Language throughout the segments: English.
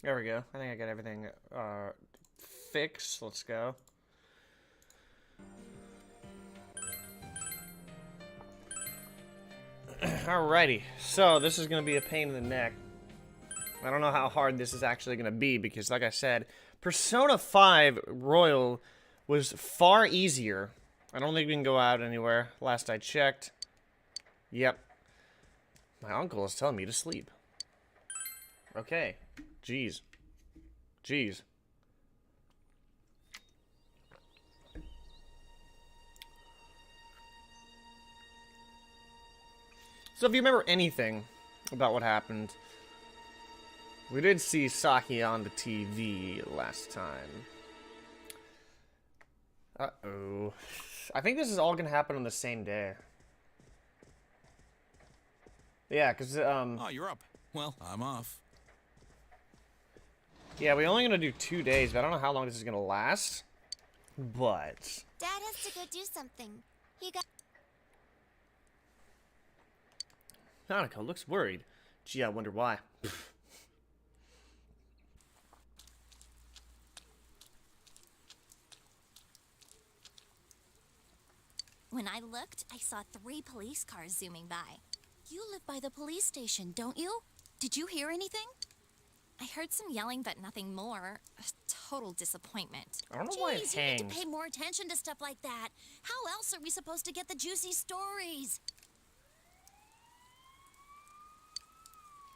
There we go. I think I got everything fixed. Let's go. Alrighty. So this is gonna be a pain in the neck. I don't know how hard this is actually gonna be because, like I said, Persona 5 Royal was far easier. I don't think we can go out anywhere. Last I checked. Yep. My uncle is telling me to sleep. Okay. Jeez. Jeez. So if you remember anything about what happened, we did see Saki on the TV last time. Uh-oh. I think this is all gonna happen on the same day. Yeah, because, Oh, you're up. Well, I'm off. yeah, we're only gonna do 2 days, but I don't know how long this is gonna last. But Dad has to go do something. He got. Nanako looks worried. Gee, I wonder why. When I looked, I saw 3 police cars zooming by. You live by the police station, don't you? Did you hear anything? I heard some yelling, but nothing more. A total disappointment. I don't know why it Jeez, you need hangs. to pay more attention to stuff like that. How else are we supposed to get the juicy stories?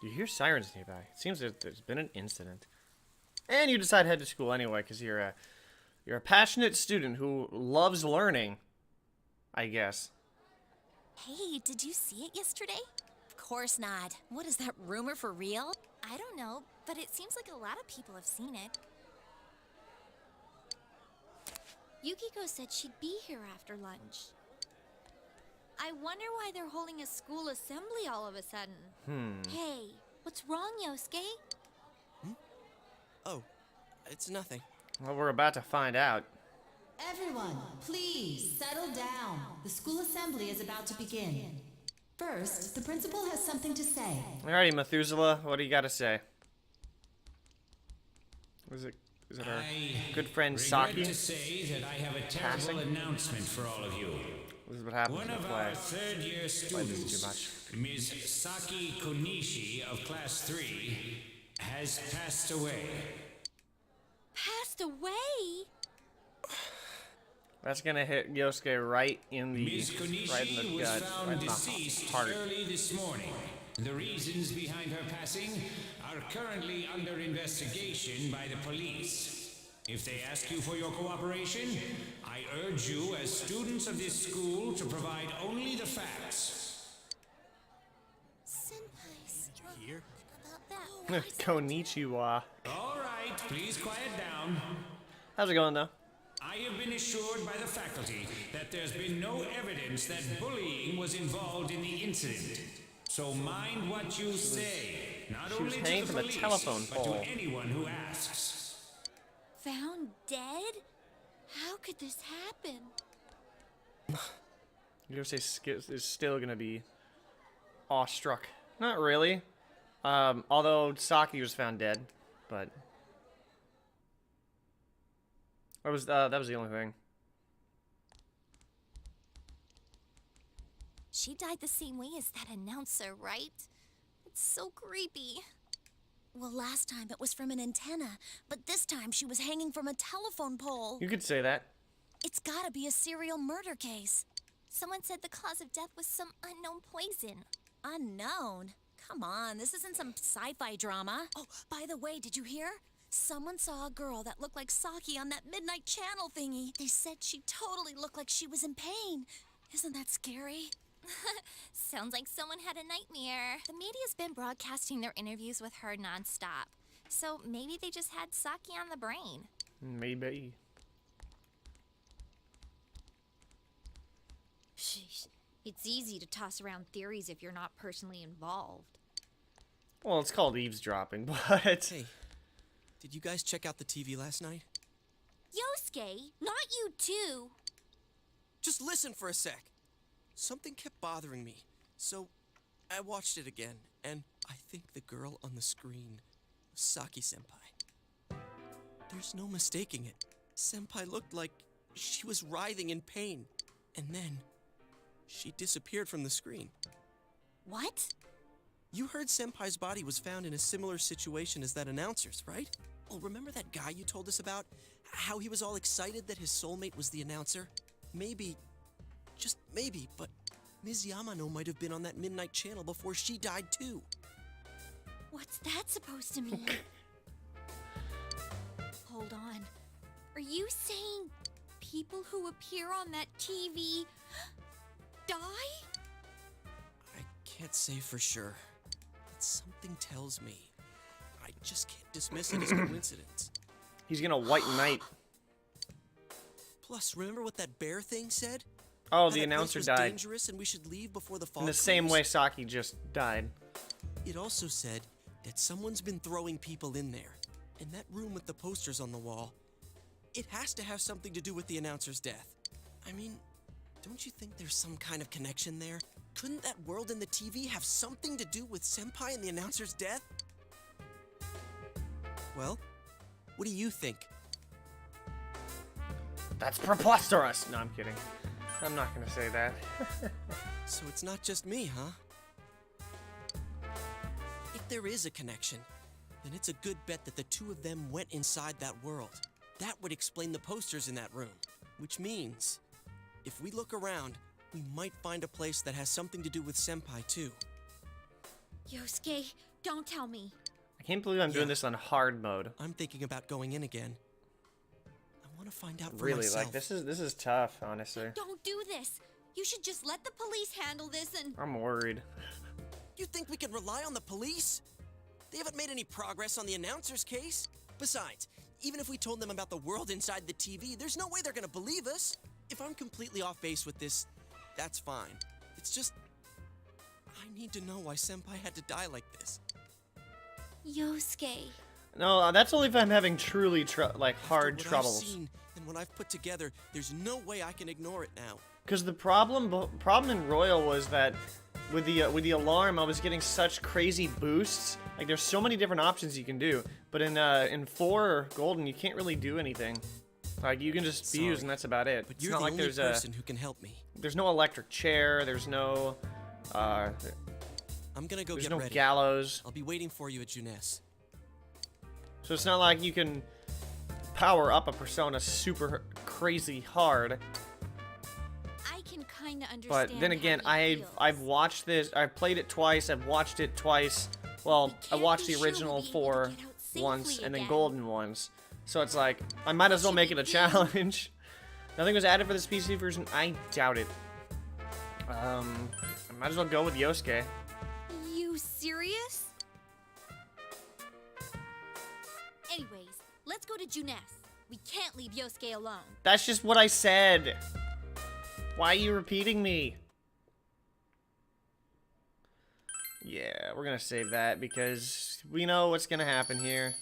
You hear sirens nearby. It seems that there's been an incident. And you decide to head to school anyway, because you're a passionate student who loves learning, I guess. Hey, did you see it yesterday? Of course not. What is that rumor for real? I don't know, but it seems like a lot of people have seen it. Yukiko said she'd be here after lunch. I wonder why they're holding a school assembly all of a sudden. Hey, what's wrong, Yosuke? Oh, it's nothing. Well, we're about to find out. Everyone, please settle down. The school assembly is about to begin. First, the principal has something to say. Alrighty, Methuselah, what do you got to say? Is it our good friend Saki? To say that I have a terrible Passing? announcement for all of you. This is what happens One in the of play. our third-year Play this too students, much. Ms. Saki Konishi of Class 3, has passed away. Passed away? That's gonna hit Yosuke right in the Ms. Konishi right in the was gut, found right in the deceased heart. early this morning. The reasons behind her passing are currently under investigation by the police. If they ask you for your cooperation, I urge you as students of this school to provide only the facts. Senpai spoke Here? about that. Konnichiwa. All right, please quiet down. How's it going though? I have been assured by the faculty that there's been no evidence that bullying was involved in the incident. So mind what you say, not she was only hanging to the from a police, telephone but pole. to anyone who asks. Found dead? How could this happen? Yosuke is still gonna be awestruck. Not really. Although Saki was found dead, but that was the only thing. She died the same way as that announcer, right? It's so creepy. Well, last time it was from an antenna, but this time she was hanging from a telephone pole. You could say that. It's gotta be a serial murder case. Someone said the cause of death was some unknown poison. Unknown? Come on, this isn't some sci-fi drama. Oh, by the way, did you hear? Someone saw a girl that looked like Saki on that midnight channel thingy. They said she totally looked like she was in pain. Isn't that scary? Sounds like someone had a nightmare. The media's been broadcasting their interviews with her nonstop. So maybe they just had Saki on the brain. Maybe. Sheesh. It's easy to toss around theories if you're not personally involved. Well, it's called eavesdropping, but Hey, did you guys check out the TV last night? Yosuke, not you too. Just listen for a sec. Something kept bothering me, so I watched it again, and I think the girl on the screen Saki-senpai. There's no mistaking it. Senpai looked like she was writhing in pain. And then, she disappeared from the screen. What? You heard Senpai's body was found in a similar situation as that announcer's, right? Oh, remember that guy you told us about? How he was all excited that his soulmate was the announcer? Maybe, just maybe, but Ms. Yamano might have been on that midnight channel before she died too. What's that supposed to mean? Hold on. Are you saying people who appear on that TV die? I can't say for sure, but something tells me. I just can't dismiss it as coincidence. He's gonna white knight. Plus, remember what that bear thing said? Oh, How the that place announcer was died. dangerous and we should leave before the fog In the same clears? way Saki just died. It also said that someone's been throwing people in there. And that room with the posters on the wall, it has to have something to do with the announcer's death. I mean, don't you think there's some kind of connection there? Couldn't that world in the TV have something to do with Senpai and the announcer's death? Well, what do you think? That's preposterous! No, I'm kidding. I'm not gonna say that. So it's not just me, huh? If there is a connection, then it's a good bet that the two of them went inside that world. That would explain the posters in that room. Which means, if we look around, we might find a place that has something to do with Senpai too. Yosuke, don't tell me. I can't believe I'm doing this on hard mode. I'm thinking about going in again. I want to find out for Really, myself. like this is tough, honestly. Don't do this. You should just let the police handle this and... I'm worried. You think we can rely on the police? They haven't made any progress on the announcer's case. Besides, even if we told them about the world inside the TV, there's no way they're gonna believe us. If I'm completely off base with this, that's fine. It's just, I need to know why Senpai had to die like this. Yosuke. No, that's only if I'm having truly like hard After what troubles. I've seen and what I've put together, there's no way I can ignore it now. Because the problem in Royal was that with the alarm, I was getting such crazy boosts. Like there's so many different options you can do, but in 4 Golden, you can't really do anything. Like you can just fuse, Sorry, and that's about it. But It's you're not the like only there's person who can help me. there's no electric chair. There's no I'm gonna go there's get no ready. gallows. I'll be waiting for you at Junes. So it's not like you can power up a persona super crazy hard. I can kind of understand. But then again, I've watched this. I've played it twice. I've watched it twice. Well, I watched the original 4 once and then Golden once. So it's like I might as well make it a challenge. Nothing was added for this PC version. I doubt it. I might as well go with Yosuke. You serious? Anyways, let's go to Junes. We can't leave Yosuke alone. That's just what I said. Why are you repeating me? Yeah, we're gonna save that because we know what's gonna happen here.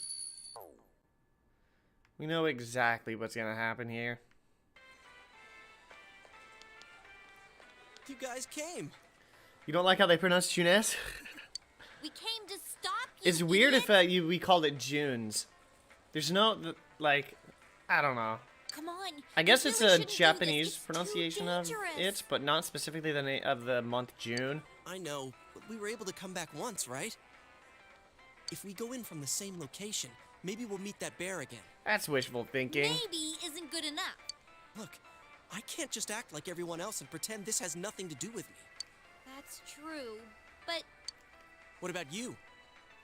We know exactly what's gonna happen here. You guys came. You don't like how they pronounce Junes? We came to stop you. It's weird idiot. if we called it Junes. There's no, like, I don't know. Come on. I guess you it's really a shouldn't do Japanese this. It's too pronunciation of dangerous. it, but not specifically the name of the month June. I know, but we were able to come back once, right? If we go in from the same location, maybe we'll meet that bear again. That's wishful thinking. Maybe isn't good enough. Look, I can't just act like everyone else and pretend this has nothing to do with me. That's true, but What about you?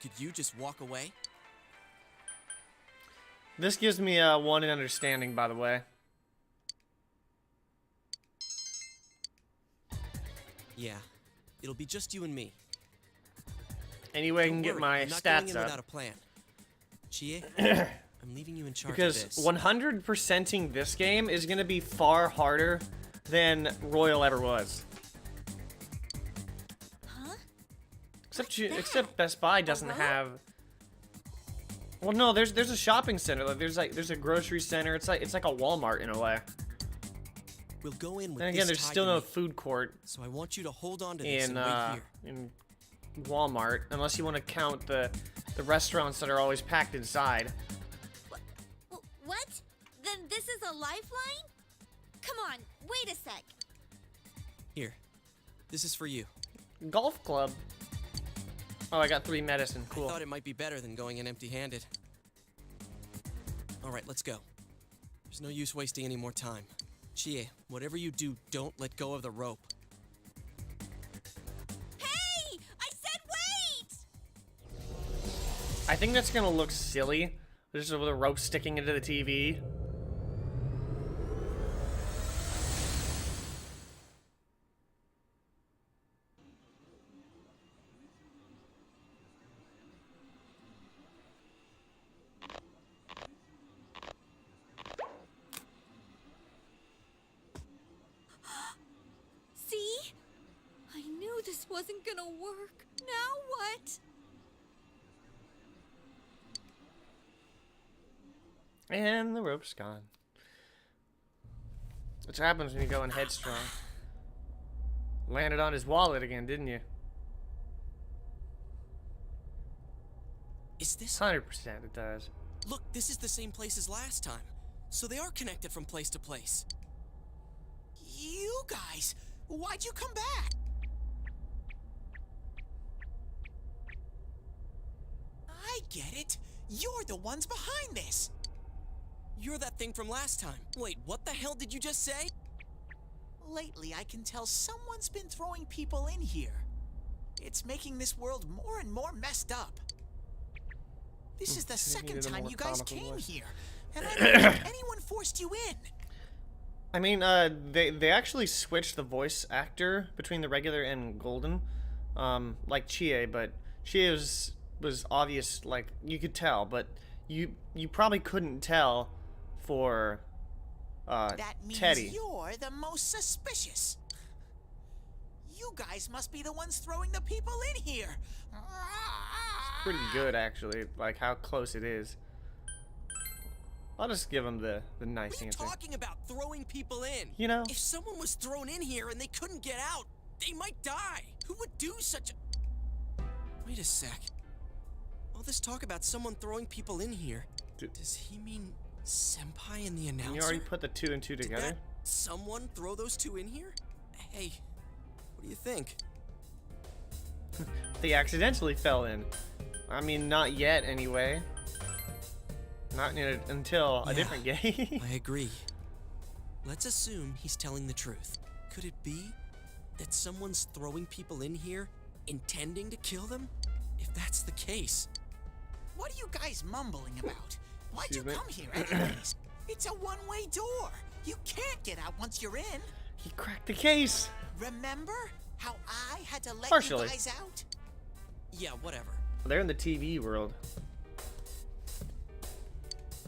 Could you just walk away? This gives me a 1 in understanding, by the way. Yeah, it'll be just you and me. Anyway, I can Don't get worry, my I'm not going stats in up. without a plan. Chie, I'm leaving you in charge Because of this. 100%ing this game is going to be far harder than Royal ever was. huh? Except Best Buy doesn't road? have. Well, no, there's a shopping center. Like there's a grocery center. It's like a Walmart in a way. We'll go in with Then again, this there's tied still to no me. food court So I want you to hold on to this in and wait here. in Walmart, unless you want to count the The restaurants that are always packed inside. What? Then this is a lifeline? Come on, wait a sec. Here, this is for you. Golf club. Oh, I got 3 medicine. I Cool. thought it might be better than going in empty-handed. All right, let's go. There's no use wasting any more time. Chie, whatever you do, don't let go of the rope. Hey! I said wait! I think that's gonna look silly. Just with a rope sticking into the TV. See? I knew this wasn't gonna work. Now what? And the rope's gone. Which happens when you go in headstrong. Landed on his wallet again, didn't you? Is this... 100% it does. Look, this is the same place as last time. So they are connected from place to place. You guys, why'd you come back? I get it. You're the ones behind this. You're that thing from last time. Wait, what the hell did you just say? Lately, I can tell someone's been throwing people in here. It's making this world more and more messed up. This is the Making second it a time more you guys comical came voice. here, and I don't think anyone forced you in. I mean, they actually switched the voice actor between the regular and golden, like Chie, but Chie was obvious, like you could tell, but you probably couldn't tell for That means Teddy. you're the most suspicious. You guys must be the ones throwing the people in here. Pretty good actually, like how close it is. I'll just give him the nice What are you answer. talking about throwing people in? You know, If someone was thrown in here and they couldn't get out, they might die. Who would do such a... Wait a sec. All this talk about someone throwing people in here. Dude. Does he mean Senpai and the announcer? you already put the 2 and 2 Did together. that someone throw those two in here? Hey, what do you think? They accidentally fell in. I mean, not yet anyway. Not until a Yeah. different game. I agree. Let's assume he's telling the truth. Could it be that someone's throwing people in here intending to kill them? If that's the case, What are you guys mumbling about? Why'd you Excuse me? come here anyways? It's a one-way door. You can't get out once you're in. He cracked the case. Remember how I had to let Partially. you guys out? yeah, whatever. They're in the TV world.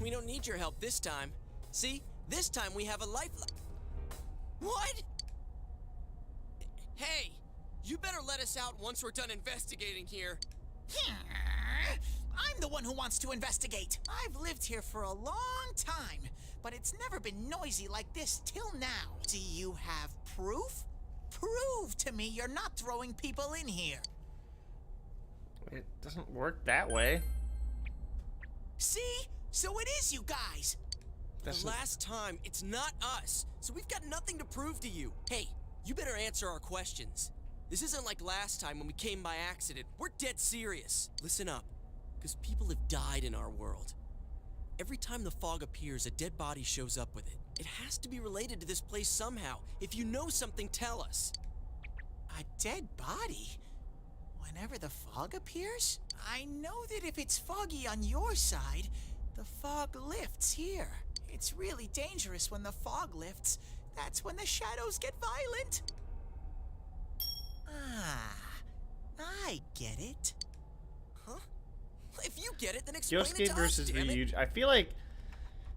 We don't need your help this time. See, this time we have a lifeline. What? Hey, you better let us out once we're done investigating here. I'm the one who wants to investigate. I've lived here for a long time, but it's never been noisy like this till now. Do you have proof? Prove to me you're not throwing people in here. It doesn't work that way. See? So it is you guys. That's The last time, it's not us, so we've got nothing to prove to you. Hey, you better answer our questions. This isn't like last time when we came by accident. We're dead serious. Listen up, because people have died in our world. Every time the fog appears, a dead body shows up with it. It has to be related to this place somehow. If you know something, tell us. A dead body? Whenever the fog appears? I know that if it's foggy on your side, the fog lifts here. It's really dangerous when the fog lifts. That's when the shadows get violent. Ah, I get it. Huh? If you get it, then explain it Yosuke to versus us, damn it. Ryuji. I feel like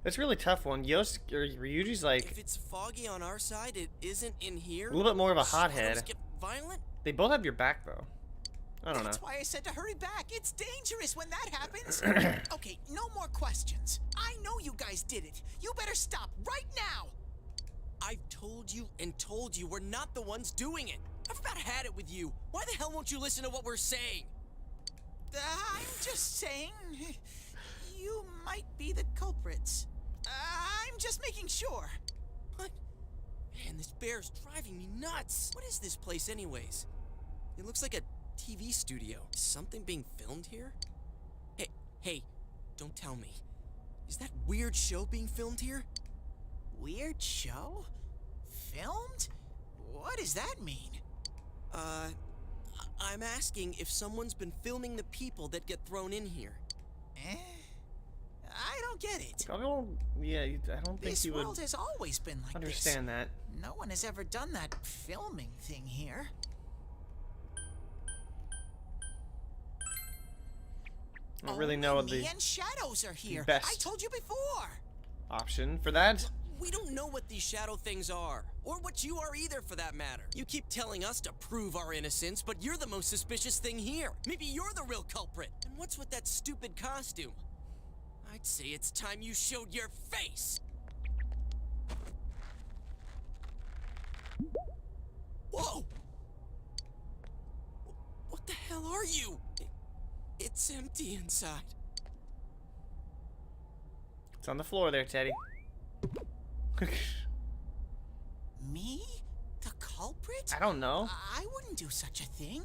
that's a really tough one. Ryuji's like If it's foggy on our side, it isn't in here. a little bit more of a Shadows hothead. get violent? They both have your back though. I don't know. That's why I said to hurry back. It's dangerous when that happens. Okay, no more questions. I know you guys did it. You better stop right now. I've told you and told you we're not the ones doing it. I've about had it with you. Why the hell won't you listen to what we're saying? I'm just saying, you might be the culprits. I'm just making sure. What? Man, this bear's driving me nuts. What is this place anyways? It looks like a TV studio. Is something being filmed here? Hey, don't tell me. Is that weird show being filmed here? Weird show? Filmed? What does that mean? I'm asking if someone's been filming the people that get thrown in here. I don't get it. I don't think This you would world has always been like understand this. that. No one has ever done that filming thing here. I don't really know what Me the and Shadows are here. best I told you before. option for that. We don't know what these shadow things are, or what you are either for that matter. You keep telling us to prove our innocence, but you're the most suspicious thing here. Maybe you're the real culprit. And what's with that stupid costume? I'd say it's time you showed your face. Whoa! What the hell are you? It's empty inside. It's on the floor there, Teddy. Me? The culprit? I don't know. I wouldn't do such a thing.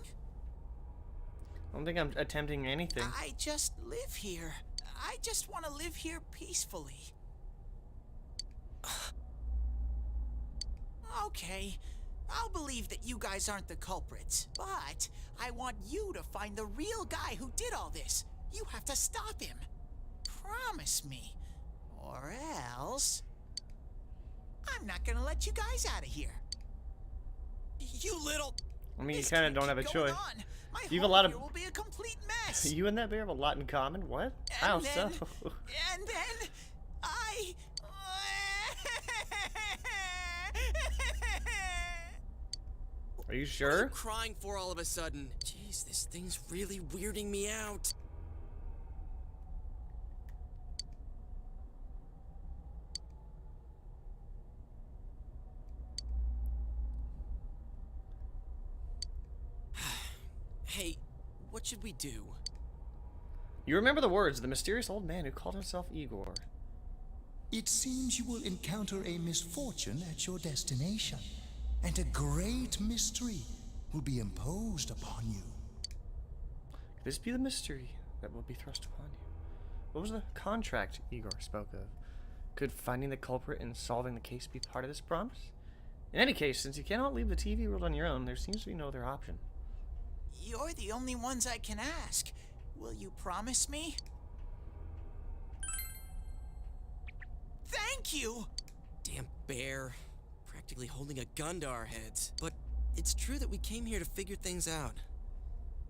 I don't think I'm attempting anything. I just live here. I just want to live here peacefully. Okay, I'll believe that you guys aren't the culprits, but I want you to find the real guy who did all this. You have to stop him. Promise me. Or else... I'm not gonna let you guys out of here. You little... I mean, you This kind of can't don't have a keep going choice. on. My You have a home lot of- here will be a complete mess. You and that bear have a lot in common. What? How And so? then- And then I... Are you What are you sure? crying for all of a sudden? Jeez, this thing's really weirding me out. Hey, what should we do? You remember the words of the mysterious old man who called himself Igor. It seems you will encounter a misfortune at your destination, and a great mystery will be imposed upon you. Could this be the mystery that will be thrust upon you? What was the contract Igor spoke of? Could finding the culprit and solving the case be part of this promise? In any case, since you cannot leave the TV world on your own, there seems to be no other option. You're the only ones I can ask. Will you promise me? Thank you! Damn bear. Practically holding a gun to our heads. But it's true that we came here to figure things out.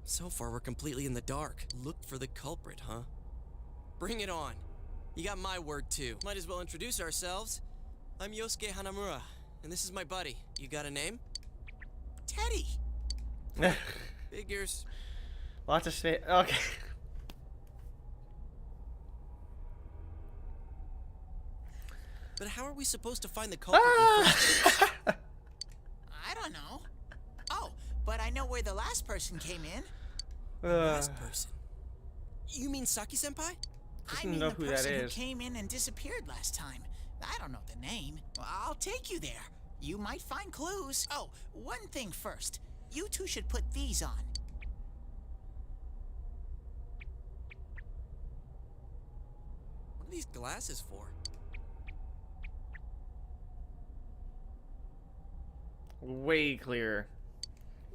So far, we're completely in the dark. Look for the culprit, huh? Bring it on. You got my word, too. Might as well introduce ourselves. I'm Yosuke Hanamura, and this is my buddy. You got a name? Teddy! Figures. Lots of space. Okay. But how are we supposed to find the culprit? in the first place? I don't know. Oh, but I know where the last person came in. Last person. You mean Saki-senpai? I Doesn't mean know the who that person who is. came in and disappeared last time. I don't know the name. Well, I'll take you there. You might find clues. Oh, one thing first. You two should put these on. What are these glasses for? Way clearer.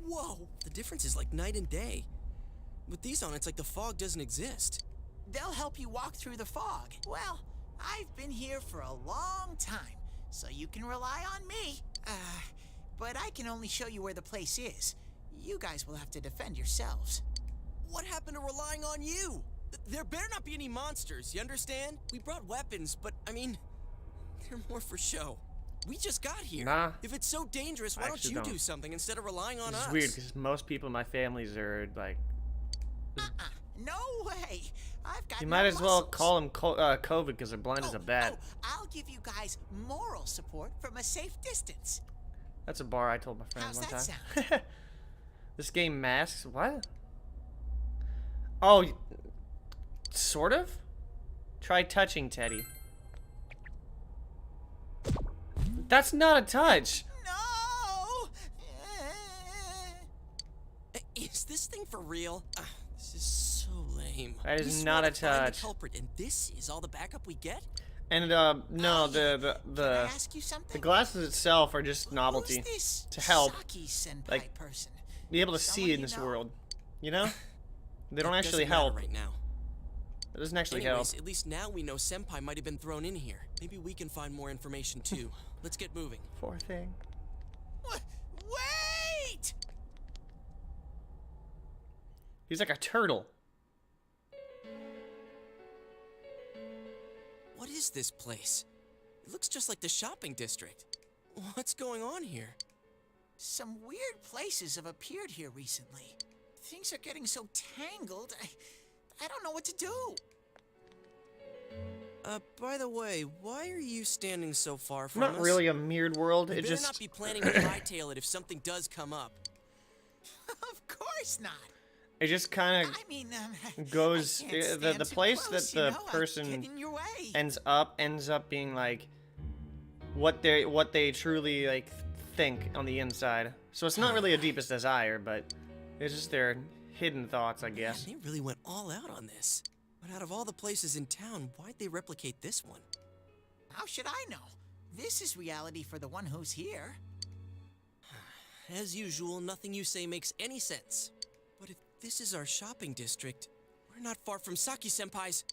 Whoa! The difference is like night and day. With these on, it's like the fog doesn't exist. They'll help you walk through the fog. Well, I've been here for a long time, so you can rely on me. But I can only show you where the place is. You guys will have to defend yourselves. What happened to relying on you? There better not be any monsters, you understand? We brought weapons, but, I mean, they're more for show. We just got here. Nah. If it's so dangerous, why I don't actually you don't. do something instead of relying on This us? is weird because most people in my families are like. No way! I've got You no might as well muscles. call them COVID because they're blind as a bat. I'll give you guys moral support from a safe distance. That's a bar I told my friend How's one that time. This game masks what? Oh, sort of? Try touching Teddy. That's not a touch. No! Is this thing for real? This is so lame. That is We not swear a to find touch. the culprit, and this is all the backup we get? And no, Can I ask you something? the glasses itself are just novelty Who's this to help Saki-senpai like, person? be able to Someone see in you this know? world. You know? They don't It actually doesn't matter help. right now. It doesn't actually Anyways, help. at least now we know Senpai might have been thrown in here. Maybe we can find more information too. Let's get moving. Poor thing. Wait! He's like a turtle. What is this place? It looks just like the shopping district. What's going on here? Some weird places have appeared here recently. Things are getting so tangled, I don't know what to do. By the way, why are you standing so far from Not us? really a mirrored world. You It better just not be planning to hightail it if something does come up. Of course not. it just kind I mean, of goes I can't the stand too place close, that the you know? I'd person get in your way. ends up being like what they truly like think on the inside. So it's not really a deepest desire, but it's just their hidden thoughts, I guess. Man, they really went all out on this. But out of all the places in town, why'd they replicate this one? How should I know? This is reality for the one who's here. As usual, nothing you say makes any sense. But if this is our shopping district, we're not far from Saki-senpai's.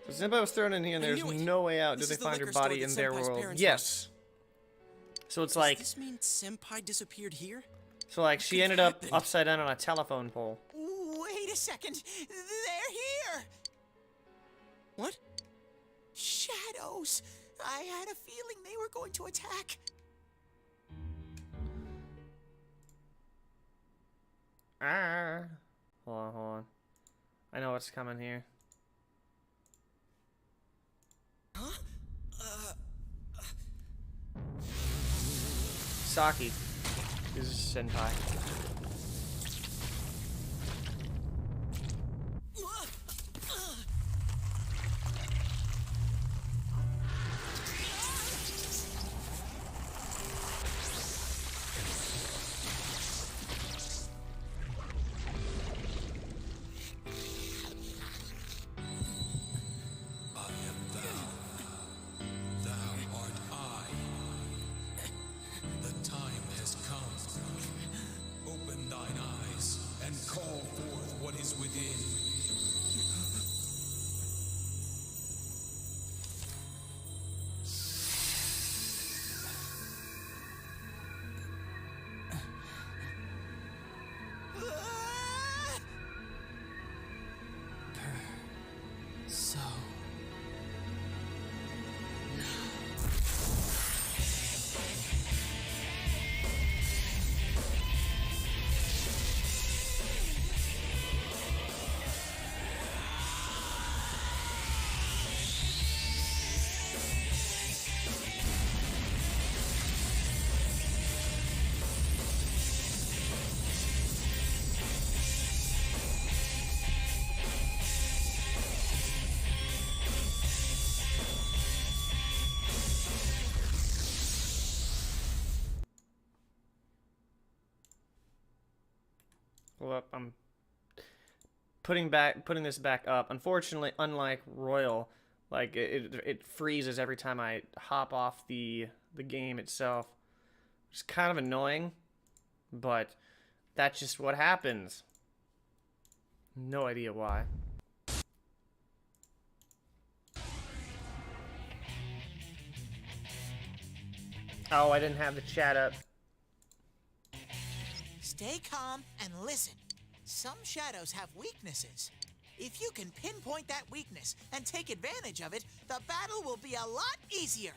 So Senpai was thrown in here and I there's knew it. no way out. This Do is they the find her liquor store body that in their Senpai's world? parents Yes. So it's Does like this mean Senpai disappeared here? she could've ended up happened? upside down on a telephone pole. Wait a second. They're here. What? Shadows. I had a feeling they were going to attack. Ah. Hold on. I know what's coming here. Huh? Saki is Senpai. Hold up, I'm putting this back up. Unfortunately, unlike Royal, like it freezes every time I hop off the game itself. It's kind of annoying, but that's just what happens. No idea why. Oh, I didn't have the chat up. Stay calm and listen. Some shadows have weaknesses. If you can pinpoint that weakness and take advantage of it, the battle will be a lot easier.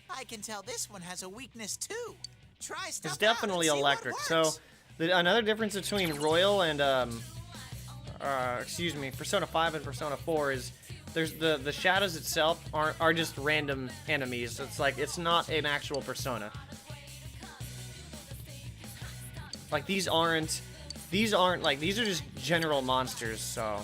I can tell this one has a weakness too. Try stuff It's definitely out and see electric. what So works. another difference between Royal and Persona 5 and Persona 4 is there's the shadows itself are just random enemies. It's like it's not an actual persona. Like these aren't like, these are just general monsters, so.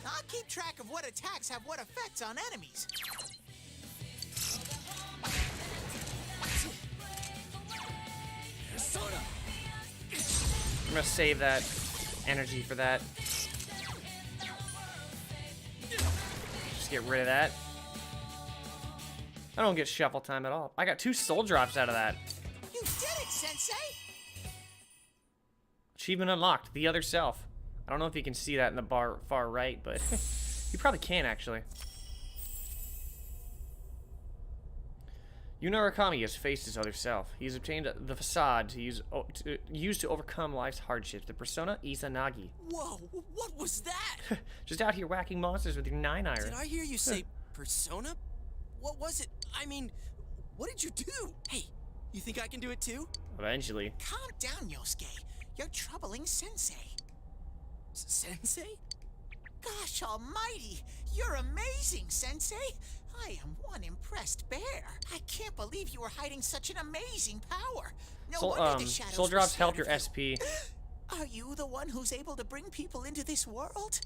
I'll keep track of what attacks have what effects on enemies. I'm gonna save that energy for that. Just get rid of that. I don't get shuffle time at all. I got 2 soul drops out of that. You did it, Sensei! Achievement unlocked, the other self. I don't know if you can see that in the bar far right, but you probably can actually. Arakami has faced his other self. He's obtained the facade to use to overcome life's hardships. The persona Izanagi. Whoa, what was that? Just out here whacking monsters with your 9-iron. Did I hear you say persona? What was it? I mean, what did you do? Hey, you think I can do it too? Eventually. Calm down, Yosuke. You're troubling Sensei. Sensei? Gosh almighty! You're amazing, Sensei! I am one impressed bear. I can't believe you were hiding such an amazing power. No wonder the shadows soul were drops scared help your of SP. Are you the one who's able to bring people into this world?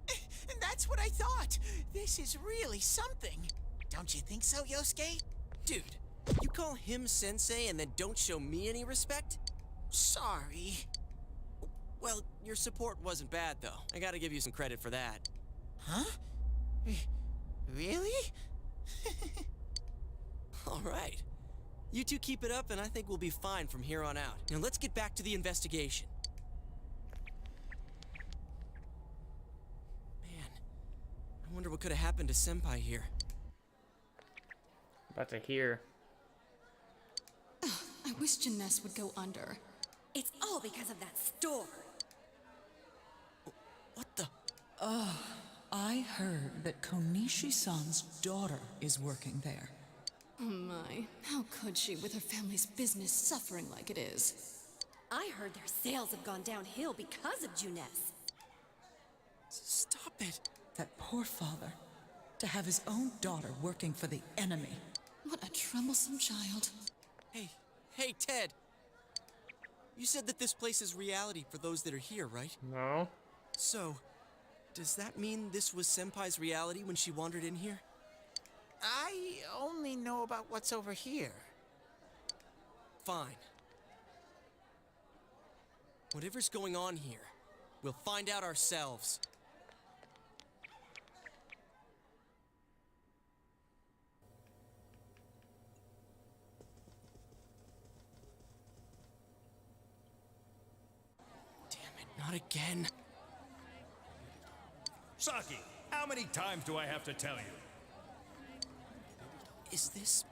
And that's what I thought. This is really something. Don't you think so, Yosuke? Dude, you call him Sensei and then don't show me any respect? Sorry. Well, your support wasn't bad, though. I gotta give you some credit for that. Huh? Really? All right. You two keep it up, and I think we'll be fine from here on out. Now let's get back to the investigation. Man, I wonder what could have happened to Senpai here. About to hear. I wish Jeunesse would go under. It's all because of that store. What the? I heard that Konishi-san's daughter is working there. Oh my, how could she with her family's business suffering like it is? I heard their sales have gone downhill because of Jeunesse. Stop it. That poor father. To have his own daughter working for the enemy. What a troublesome child. Hey, Ted. You said that this place is reality for those that are here, right? No. So, does that mean this was Senpai's reality when she wandered in here? I only know about what's over here. Fine. Whatever's going on here, we'll find out ourselves. Not again. Saki, how many times do I have to tell you? Is this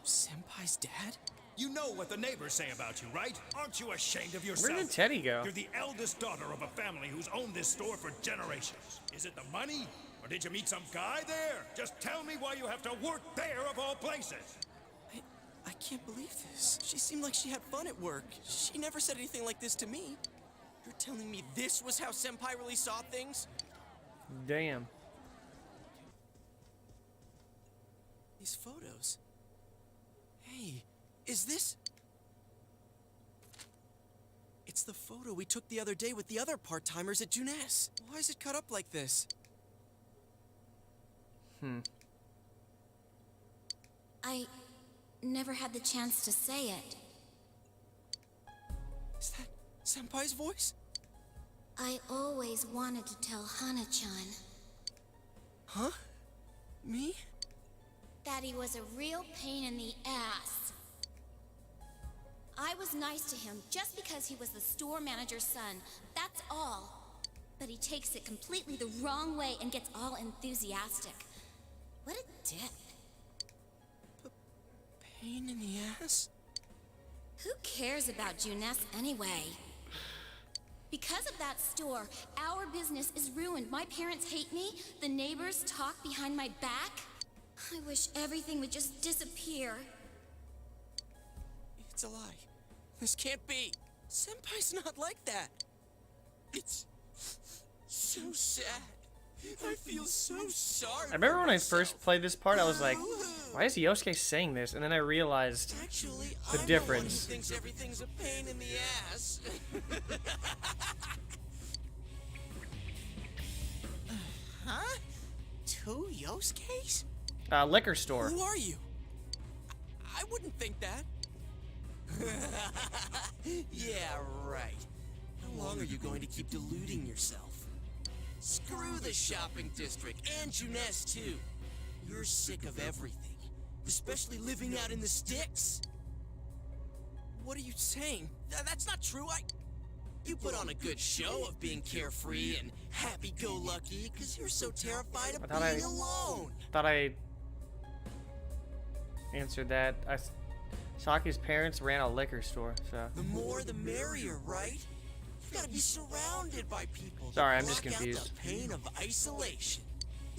Senpai's dad? You know what the neighbors say about you, right? Aren't you ashamed of yourself? Where did Teddy go? You're the eldest daughter of a family who's owned this store for generations. Is it the money? Or did you meet some guy there? Just tell me why you have to work there of all places. I can't believe this. She seemed like she had fun at work. She never said anything like this to me. You're telling me this was how Senpai really saw things? Damn. These photos. Hey, is this... It's the photo we took the other day with the other part-timers at Jeunesse. Why is it cut up like this? I never had the chance to say it. Is that Senpai's voice? I always wanted to tell Hana-chan. Huh? Me? That he was a real pain in the ass. I was nice to him just because he was the store manager's son. That's all. But he takes it completely the wrong way and gets all enthusiastic. What a dick. Pain in the ass? Who cares about Jeunesse anyway? Because of that store, our business is ruined. My parents hate me. The neighbors talk behind my back. I wish everything would just disappear. It's a lie. This can't be. Senpai's not like that. It's so sad. I feel so sorry. I remember when I first played this part, I was like, why is Yosuke saying this? And then I realized Actually, the I'm difference. The one who thinks everything's a pain in the ass. Huh? 2 Yosuke's? Liquor store. Who are you? I wouldn't think that. Yeah, right. How long are you going to keep deluding yourself? Screw the shopping district and Juness too. You're sick of everything, especially living out in the sticks. What are you saying? That's not true. You put on a good show of being carefree and happy-go-lucky because you're so terrified of being alone. Thought I answered that. Saki's parents ran a liquor store, so. The more the merrier, right? You've got to be surrounded by people. Sorry, I'm just block out confused. the pain of isolation.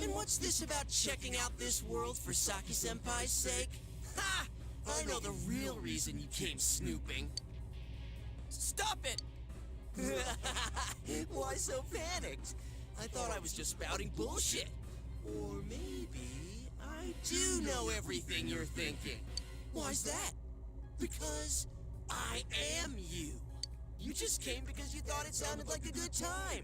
And what's this about checking out this world for Saki-senpai's sake? Ha! I know the real reason you came snooping. Stop it! Why so panicked? I thought I was just spouting bullshit. Or maybe I do know everything you're thinking. Why's that? Because I am you. You just came because you thought it sounded like a good time.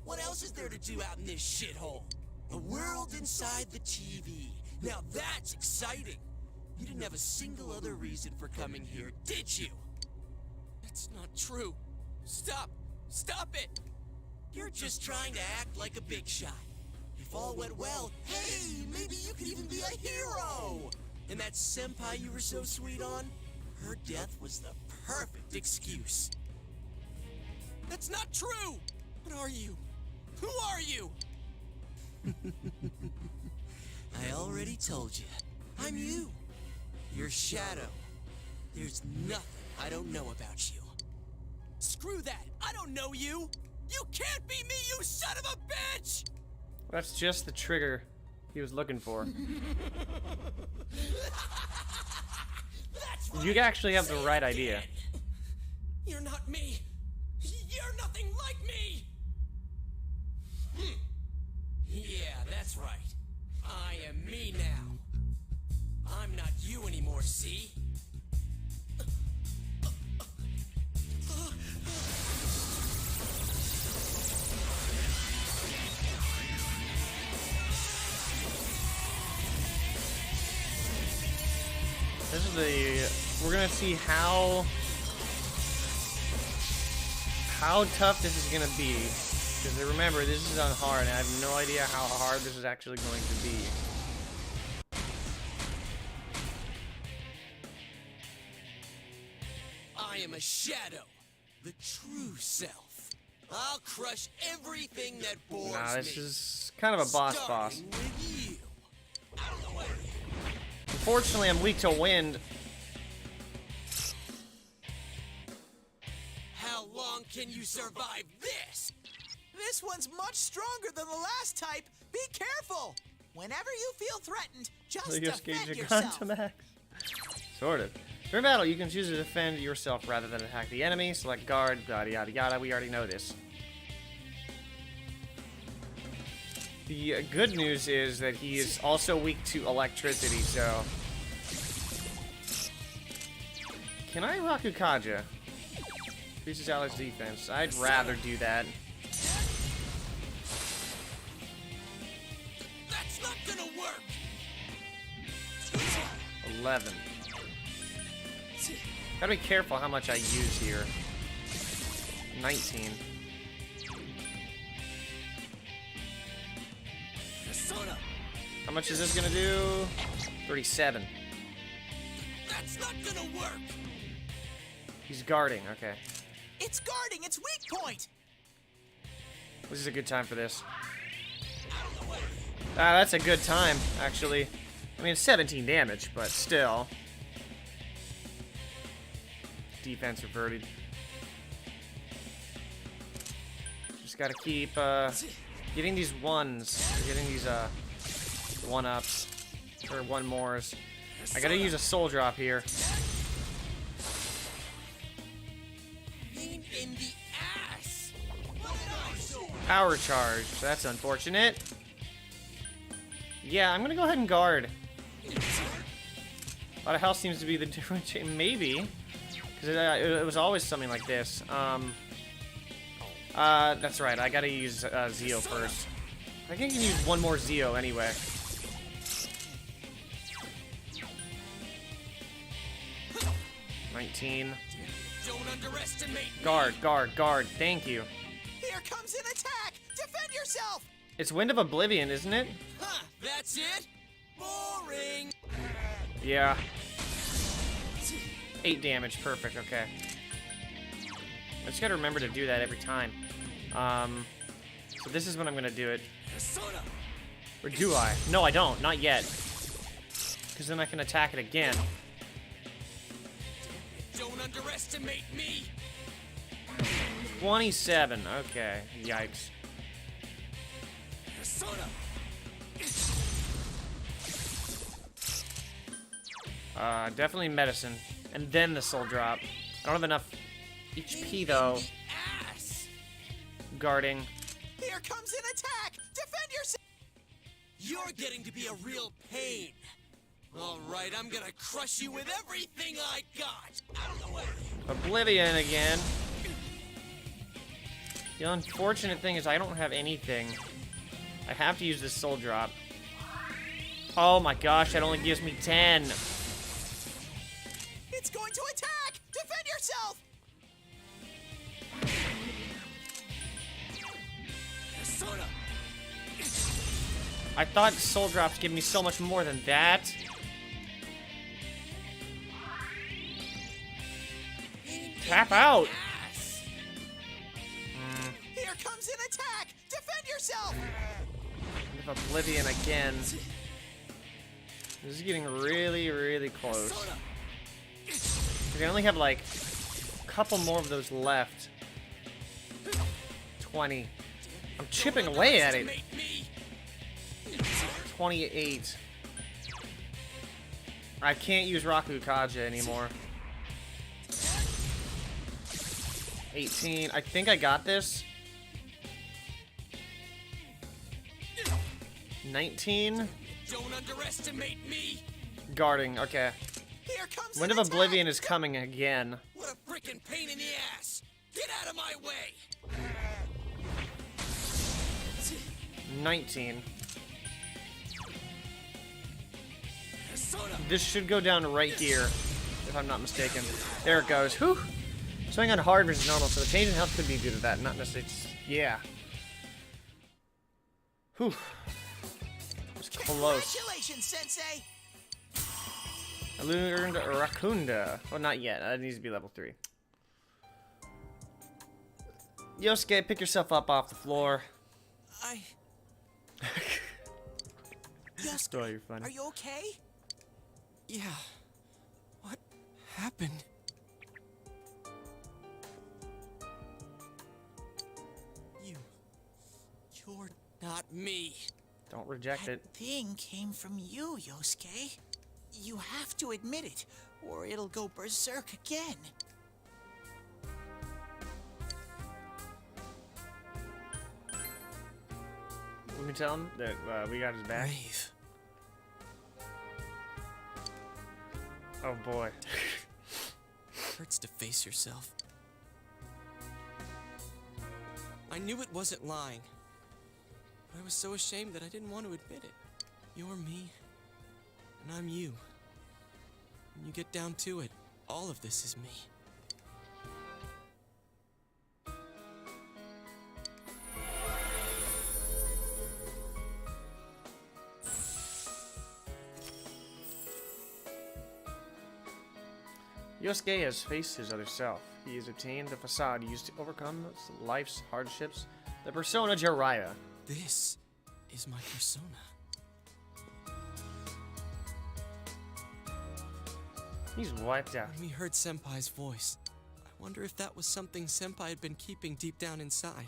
What else is there to do out in this shithole? A world inside the TV. Now that's exciting. You didn't have a single other reason for coming here, did you? That's not true. Stop! Stop it! You're just trying to act like a big shot. If all went well, hey, maybe you could even be a hero! And that senpai you were so sweet on, her death was the perfect excuse. That's not true! What are you? Who are you? I already told you. I'm you. Your shadow. There's nothing I don't know about you. Screw that! I don't know you! You can't be me, you son of a bitch! That's just the trigger he was looking for. That's right. You actually have the right idea. You're not me. You're nothing like me. Yeah, that's right. I am me now. I'm not you anymore, see? This is we're gonna see how tough this is gonna be. Because remember, this is on hard, and I have no idea how hard this is actually going to be. I am a shadow, the true self. I'll crush everything that bores me. Nah, this is kind of a boss. Starting with you. Out of the way. Unfortunately, I'm weak to wind. How long can you survive this? This one's much stronger than the last type. Be careful. Whenever you feel threatened, just defend yourself. To max. Sort of. During battle, you can choose to defend yourself rather than attack the enemy. Select guard, yada yada yada. We already know this. The good news is that he is also weak to electricity, so... Can I Rakukaja? Increases allies' defense. I'd rather do that. That's not gonna work! 11. Gotta be careful how much I use here. 19. How much is this gonna do? 37. That's not gonna work! He's guarding, okay. It's guarding, it's weak point! This is a good time for this. Ah, that's a good time, actually. I mean, it's 17 damage, but still. Defense reverted. Just gotta keep, getting these ones. Getting these, one-ups. Or one-mores. I gotta use a soul drop here. Pain in the ass! Power charge. That's unfortunate. Yeah, I'm gonna go ahead and guard. A lot of health seems to be the different. Maybe. Because it was always something like this. That's right. I gotta use Zeo first. I think you can use one more Zeo anyway. Don't underestimate me. Guard, guard, guard. Thank you. Here comes an attack! Defend yourself! It's Wind of Oblivion, isn't it? Huh, that's it? Boring. Yeah. 8 damage. Perfect. Okay. I just gotta remember to do that every time. So this is when I'm gonna do it. Or do I? No, I don't. Not yet. Because then I can attack it again. Don't underestimate me. 27. Okay. Yikes. Definitely medicine. And then the soul drop. I don't have enough HP though. Guarding. Here comes an attack! Defend yourself! You're getting to be a real pain. All right, I'm gonna crush you with everything I got. Out of the way. Oblivion again. The unfortunate thing is I don't have anything. I have to use this soul drop. Oh my gosh, that only gives me 10. It's going to attack! Defend yourself! I thought soul drops give me so much more than that. Tap out. Here comes an attack! Defend yourself! With Oblivion again. This is getting really, really close. We only have like a couple more of those left. 20. I'm chipping away at it. 28. I can't use Raku Kaja anymore. 18. I think I got this. 19. Don't underestimate me. Guarding. Okay. Here comes Wind of Oblivion is coming again. What a freaking pain in the ass. Get out of my way. 19. This should go down right here, if I'm not mistaken. There it goes. Whew. Swing on hard versus normal, so the change in health could be due to that, not necessarily. Yeah. Whew. It was close. Congratulations, Sensei! I learned Rakunda. Well, not yet. It needs to be level 3. Yosuke, pick yourself up off the floor. Yosuke, Oh, you're funny. are you okay? Yeah. What happened? You're not me. Don't reject it. Thing came from you, Yosuke. You have to admit it, or it'll go berserk again. Let me tell him that we got his back. Brave. Oh boy. Hurts to face yourself. I knew it wasn't lying. But I was so ashamed that I didn't want to admit it. You're me, and I'm you. When you get down to it, all of this is me. Yosuke has faced his other self. He has obtained the facade used to overcome life's hardships, the persona Jiraiya. This is my persona. He's wiped out. When we heard Senpai's voice, I wonder if that was something Senpai had been keeping deep down inside.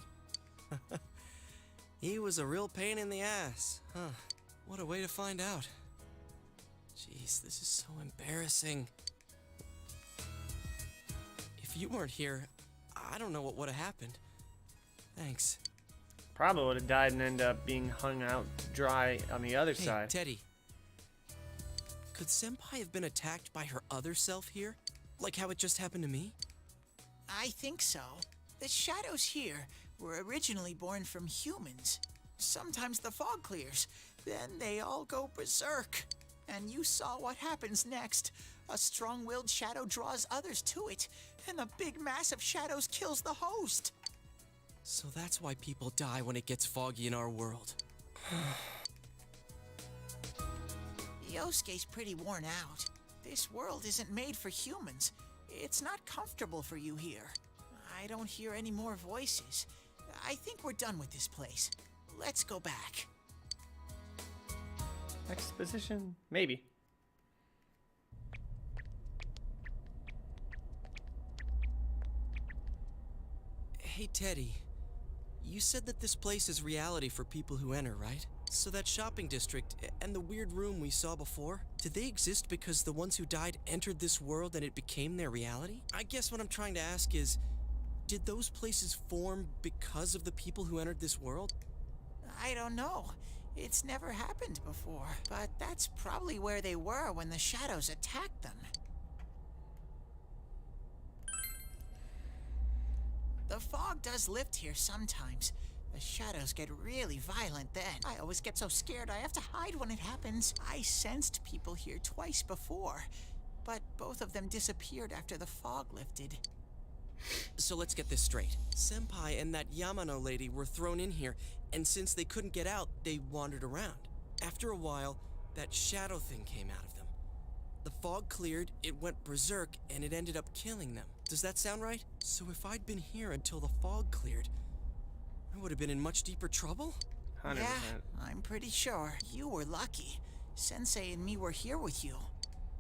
He was a real pain in the ass, huh? What a way to find out. Jeez, this is so embarrassing. If you weren't here, I don't know what would have happened. Thanks. Probably would have died and end up being hung out to dry on the other Hey, side. Teddy. Could Senpai have been attacked by her other self here? Like how it just happened to me? I think so. The shadows here were originally born from humans. Sometimes the fog clears, then they all go berserk. And you saw what happens next. A strong-willed shadow draws others to it, and the big mass of shadows kills the host. So that's why people die when it gets foggy in our world. Yosuke's pretty worn out. This world isn't made for humans. It's not comfortable for you here. I don't hear any more voices. I think we're done with this place. Let's go back. Exposition? Maybe. Hey, Teddy. You said that this place is reality for people who enter, right? So that shopping district and the weird room we saw before, did they exist because the ones who died entered this world and it became their reality? I guess what I'm trying to ask is, did those places form because of the people who entered this world? I don't know. It's never happened before, but that's probably where they were when the shadows attacked them. The fog does lift here sometimes. The shadows get really violent then. I always get so scared I have to hide when it happens. I sensed people here twice before, but both of them disappeared after the fog lifted. So let's get this straight. Senpai and that Yamano lady were thrown in here, and since they couldn't get out, they wandered around. After a while, that shadow thing came out of them. The fog cleared, it went berserk, and it ended up killing them. Does that sound right? So if I'd been here until the fog cleared, I would have been in much deeper trouble? 100%. Yeah, I'm pretty sure. You were lucky. Sensei and me were here with you.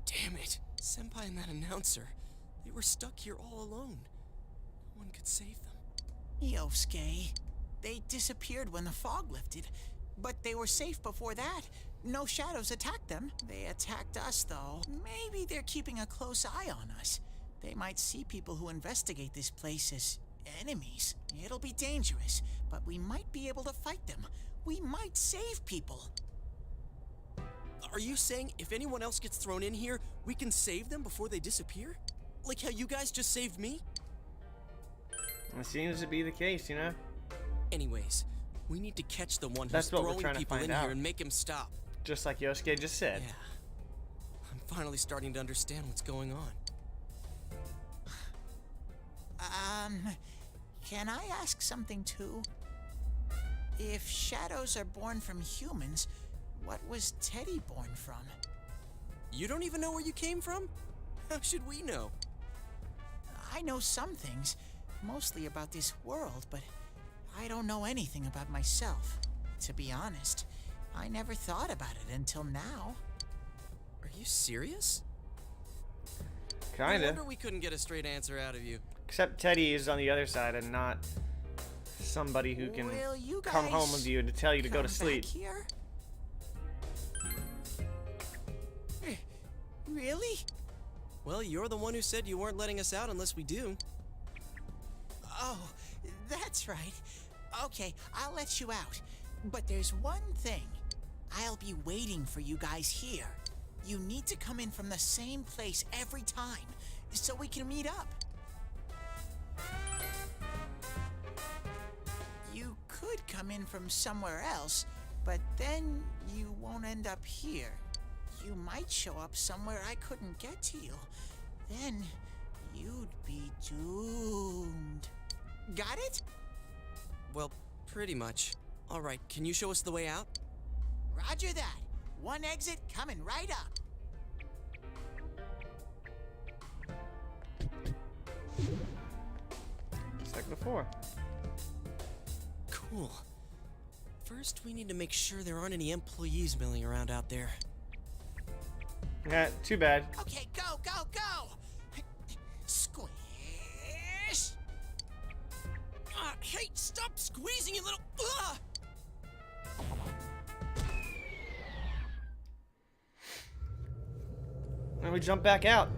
Damn it. Senpai and that announcer, they were stuck here all alone. No one could save them. Yosuke, they disappeared when the fog lifted, but they were safe before that. No shadows attacked them. They attacked us, though. Maybe they're keeping a close eye on us. They might see people who investigate this place as enemies. It'll be dangerous, but we might be able to fight them. We might save people. Are you saying if anyone else gets thrown in here, we can save them before they disappear? Like how you guys just saved me? It seems to be the case, you know? Anyways, we need to catch the one That's who's what we're throwing trying to people find in out. here and make him stop. Just like Yosuke just said. Yeah. I'm finally starting to understand what's going on. Can I ask something too? If shadows are born from humans, what was Teddy born from? You don't even know where you came from? How should we know? I know some things, mostly about this world, but I don't know anything about myself. To be honest, I never thought about it until now. Are you serious? Kinda. No wonder we couldn't get a straight answer out of you. Except Teddy is on the other side and not somebody who can Will you come home guys with you to tell you to go to come sleep. back here? Really? Well, you're the one who said you weren't letting us out unless we do. Oh, that's right. Okay, I'll let you out. But there's one thing. I'll be waiting for you guys here. You need to come in from the same place every time, so we can meet up. You could come in from somewhere else, but then you won't end up here. You might show up somewhere I couldn't get to you. Then you'd be doomed. Got it? Well, pretty much. All right, can you show us the way out? Roger that. One exit coming right up. Just like before. Cool. First, we need to make sure there aren't any employees milling around out there. Yeah, too bad. Okay, go, go, go! Squish! Hey, stop squeezing, you little... And we jump back out.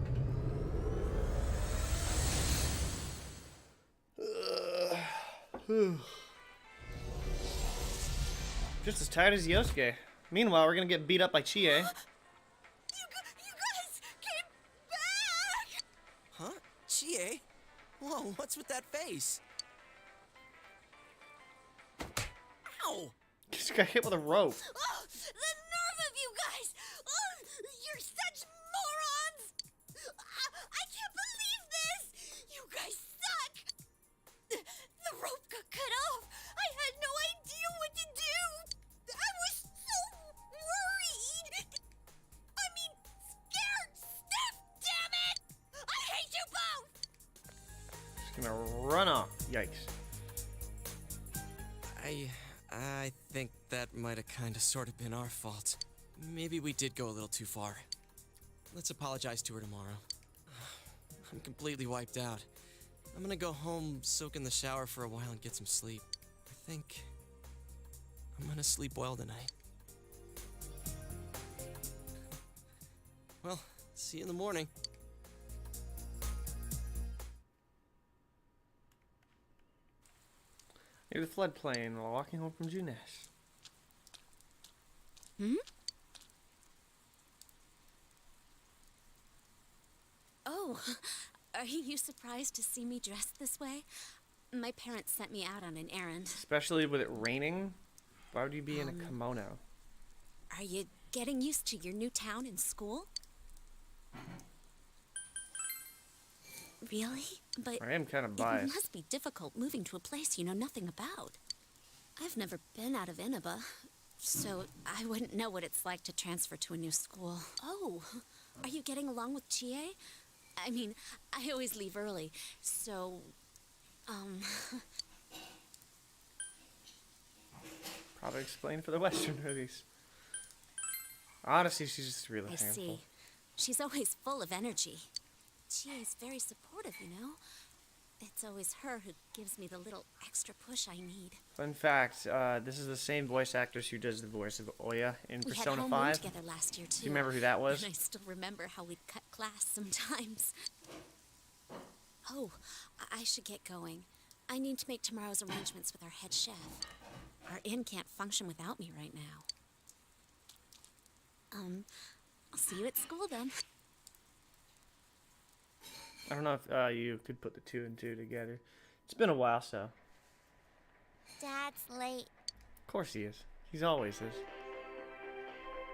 Just as tired as Yosuke. Meanwhile, we're gonna get beat up by Chie. You guys came back! Huh? Chie? Whoa, what's with that face? Ow! Just got hit with a rope. Oh, the nerve of you guys! Oh, you're such morons! I can't believe this! You guys suck! The rope got cut off! I had no idea what to do! I was so worried! I mean, scared stiff, damn it! I hate you both! Just gonna run off. Yikes. I think that might have kind of sort of been our fault. Maybe we did go a little too far. Let's apologize to her tomorrow. I'm completely wiped out. I'm gonna go home, soak in the shower for a while, and get some sleep. I think I'm gonna sleep well tonight. Well, see you in the morning. Near the floodplain while walking home from Junes. Hmm? Oh, are you surprised to see me dressed this way? My parents sent me out on an errand. Especially with it raining. Why would you be in a kimono? Are you getting used to your new town and school? Really? But I am kind of it biased. must be difficult moving to a place you know nothing about. I've never been out of Inaba, so I wouldn't know what it's like to transfer to a new school. Oh, are you getting along with Chie? I mean, I always leave early, so, Probably explain for the Western movies. Honestly, she's just really I handful. see. She's always full of energy. Chie's very supportive, you know? It's always her who gives me the little extra push I need. Fun fact, this is the same voice actress who does the voice of Oya in We Persona had 5. together last year, too. Do you remember who that was? And I still remember how we'd cut class sometimes. Oh, I should get going. I need to make tomorrow's arrangements with our head chef. Our inn can't function without me right now. I'll see you at school then. I don't know if you could put the 2 and 2 together. It's been a while, so. Dad's late. Of course he is. He's always is.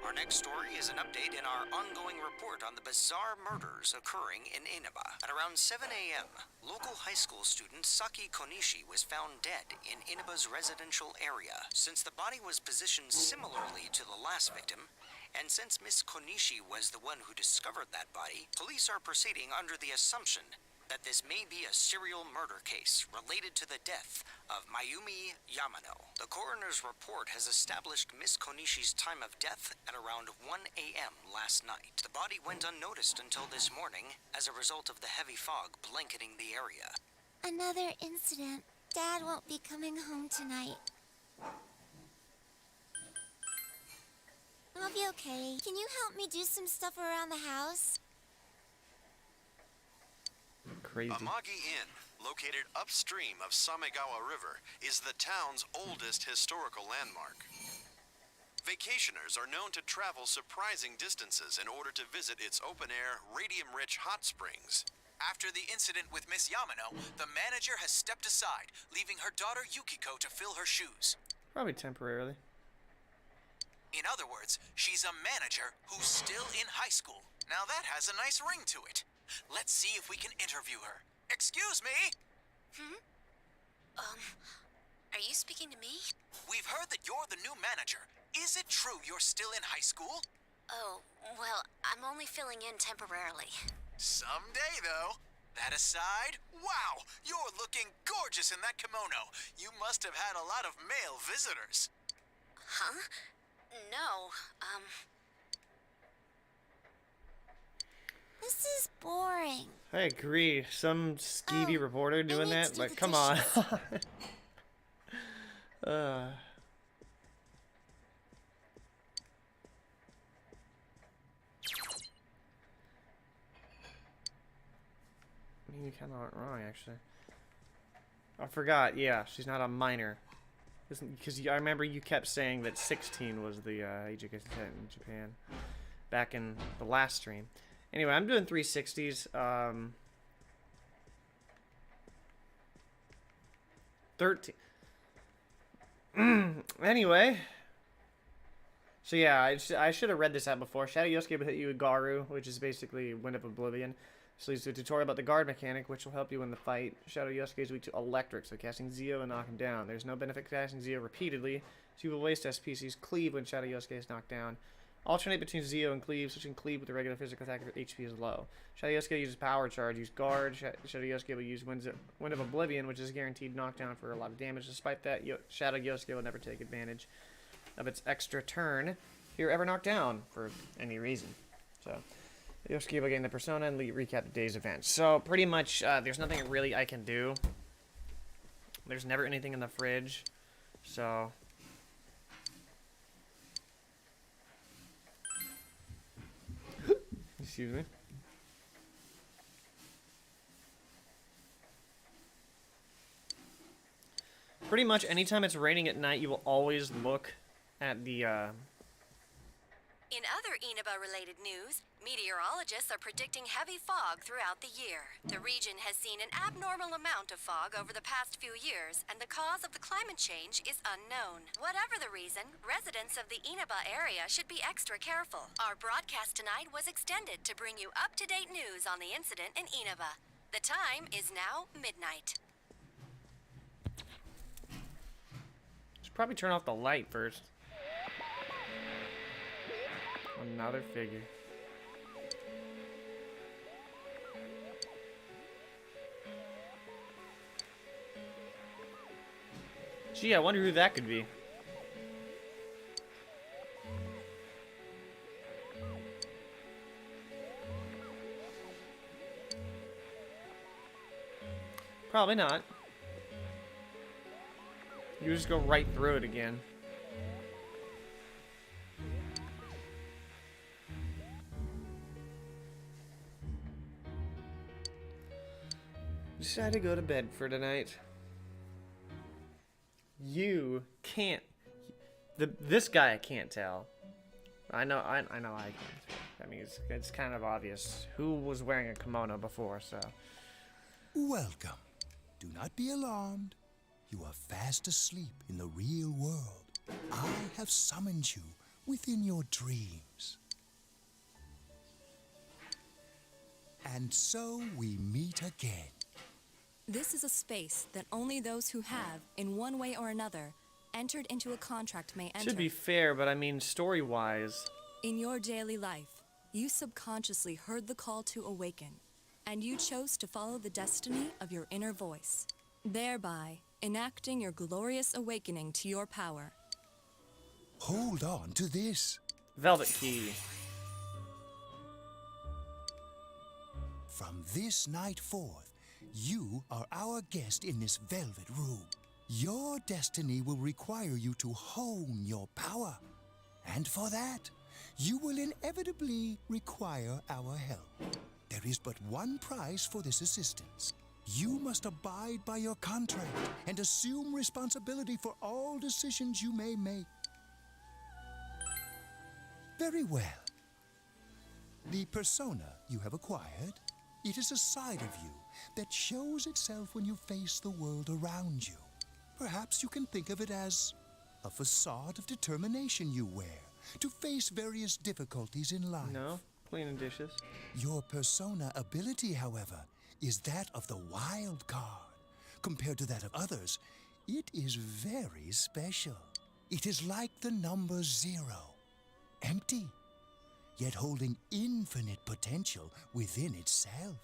Our next story is an update in our ongoing report on the bizarre murders occurring in Inaba. At around 7 a.m., local high school student Saki Konishi was found dead in Inaba's residential area. Since the body was positioned similarly to the last victim, and since Miss Konishi was the one who discovered that body, police are proceeding under the assumption that this may be a serial murder case related to the death of Mayumi Yamano. The coroner's report has established Miss Konishi's time of death at around 1 a.m. last night. The body went unnoticed until this morning as a result of the heavy fog blanketing the area. Another incident. Dad won't be coming home tonight. I'll be okay. Can you help me do some stuff around the house? Crazy. Amagi Inn, located upstream of Samegawa River, is the town's oldest historical landmark. Vacationers are known to travel surprising distances in order to visit its open-air, radium-rich hot springs. After the incident with Miss Yamano, the manager has stepped aside, leaving her daughter Yukiko to fill her shoes. Probably temporarily. In other words, she's a manager who's still in high school. Now that has a nice ring to it. Let's see if we can interview her. Excuse me? Are you speaking to me? We've heard that you're the new manager. Is it true you're still in high school? Oh, well, I'm only filling in temporarily. Someday, though. That aside, wow, you're looking gorgeous in that kimono. You must have had a lot of male visitors. Huh? No, This is boring. I agree. Some skeevy reporter doing need to that? do Like, the come on. dishes. I mean, you kind of aren't wrong, actually. I forgot. Yeah, she's not a minor. Because I remember you kept saying that 16 was the age of consent in Japan back in the last stream. Anyway, I'm doing 360s. 13. Anyway. So yeah, I should have read this out before. Shadow Yosuke will hit you with Garu, which is basically Wind of Oblivion. This leads to a tutorial about the guard mechanic, which will help you in the fight. Shadow Yosuke is weak to electric, so casting Zeo and knock him down. There's no benefit casting Zeo repeatedly, so you will waste SPC's Cleave when Shadow Yosuke is knocked down. Alternate between Zeo and Cleave, switching Cleave with the regular physical attack if HP is low. Shadow Yosuke uses Power Charge, use Guard. Shadow Yosuke will use Wind of Oblivion, which is guaranteed knockdown for a lot of damage. Despite that, Shadow Yosuke will never take advantage of its extra turn if you're ever knocked down for any reason. So, Yosuke will gain the persona and recap the day's events. So, pretty much, there's nothing really I can do. There's never anything in the fridge. So... Excuse me. Pretty much anytime it's raining at night, you will always look at the, In other Inaba-related news, meteorologists are predicting heavy fog throughout the year. The region has seen an abnormal amount of fog over the past few years, and the cause of the climate change is unknown. Whatever the reason, residents of the Inaba area should be extra careful. Our broadcast tonight was extended to bring you up-to-date news on the incident in Inaba. The time is now midnight. Should probably turn off the light first. Another figure. Gee, I wonder who that could be. Probably not. You just go right through it again. Decided to go to bed for tonight. You can't. This guy I can't tell. I know I can't. I mean, it's kind of obvious who was wearing a kimono before. So. Welcome. Do not be alarmed. You are fast asleep in the real world. I have summoned you within your dreams. And so we meet again. This is a space that only those who have, in one way or another, entered into a contract may enter. Should be fair, but I mean story-wise. In your daily life, you subconsciously heard the call to awaken, and you chose to follow the destiny of your inner voice, thereby enacting your glorious awakening to your power. Hold on to this. Velvet key. From this night forth, you are our guest in this velvet room. Your destiny will require you to hone your power. And for that, you will inevitably require our help. There is but one price for this assistance. You must abide by your contract and assume responsibility for all decisions you may make. Very well. The persona you have acquired, it is a side of you that shows itself when you face the world around you. Perhaps you can think of it as a facade of determination you wear to face various difficulties in life. No, cleaning dishes. Your persona ability, however, is that of the wild card. Compared to that of others, it is very special. It is like the number 0, empty, yet holding infinite potential within itself.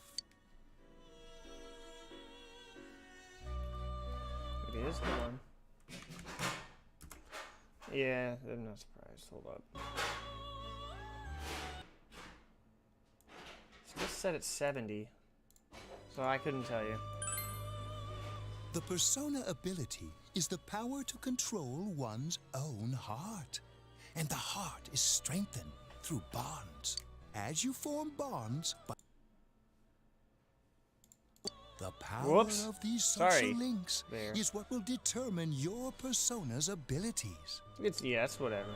It is the one. Yeah, I'm not surprised. Hold up. It's just set at 70. So I couldn't tell you. The persona ability is the power to control one's own heart. And the heart is strengthened through bonds. As you form bonds, The power Whoops. of these Sorry. social links There. is what will determine your persona's abilities. Yeah, it's whatever.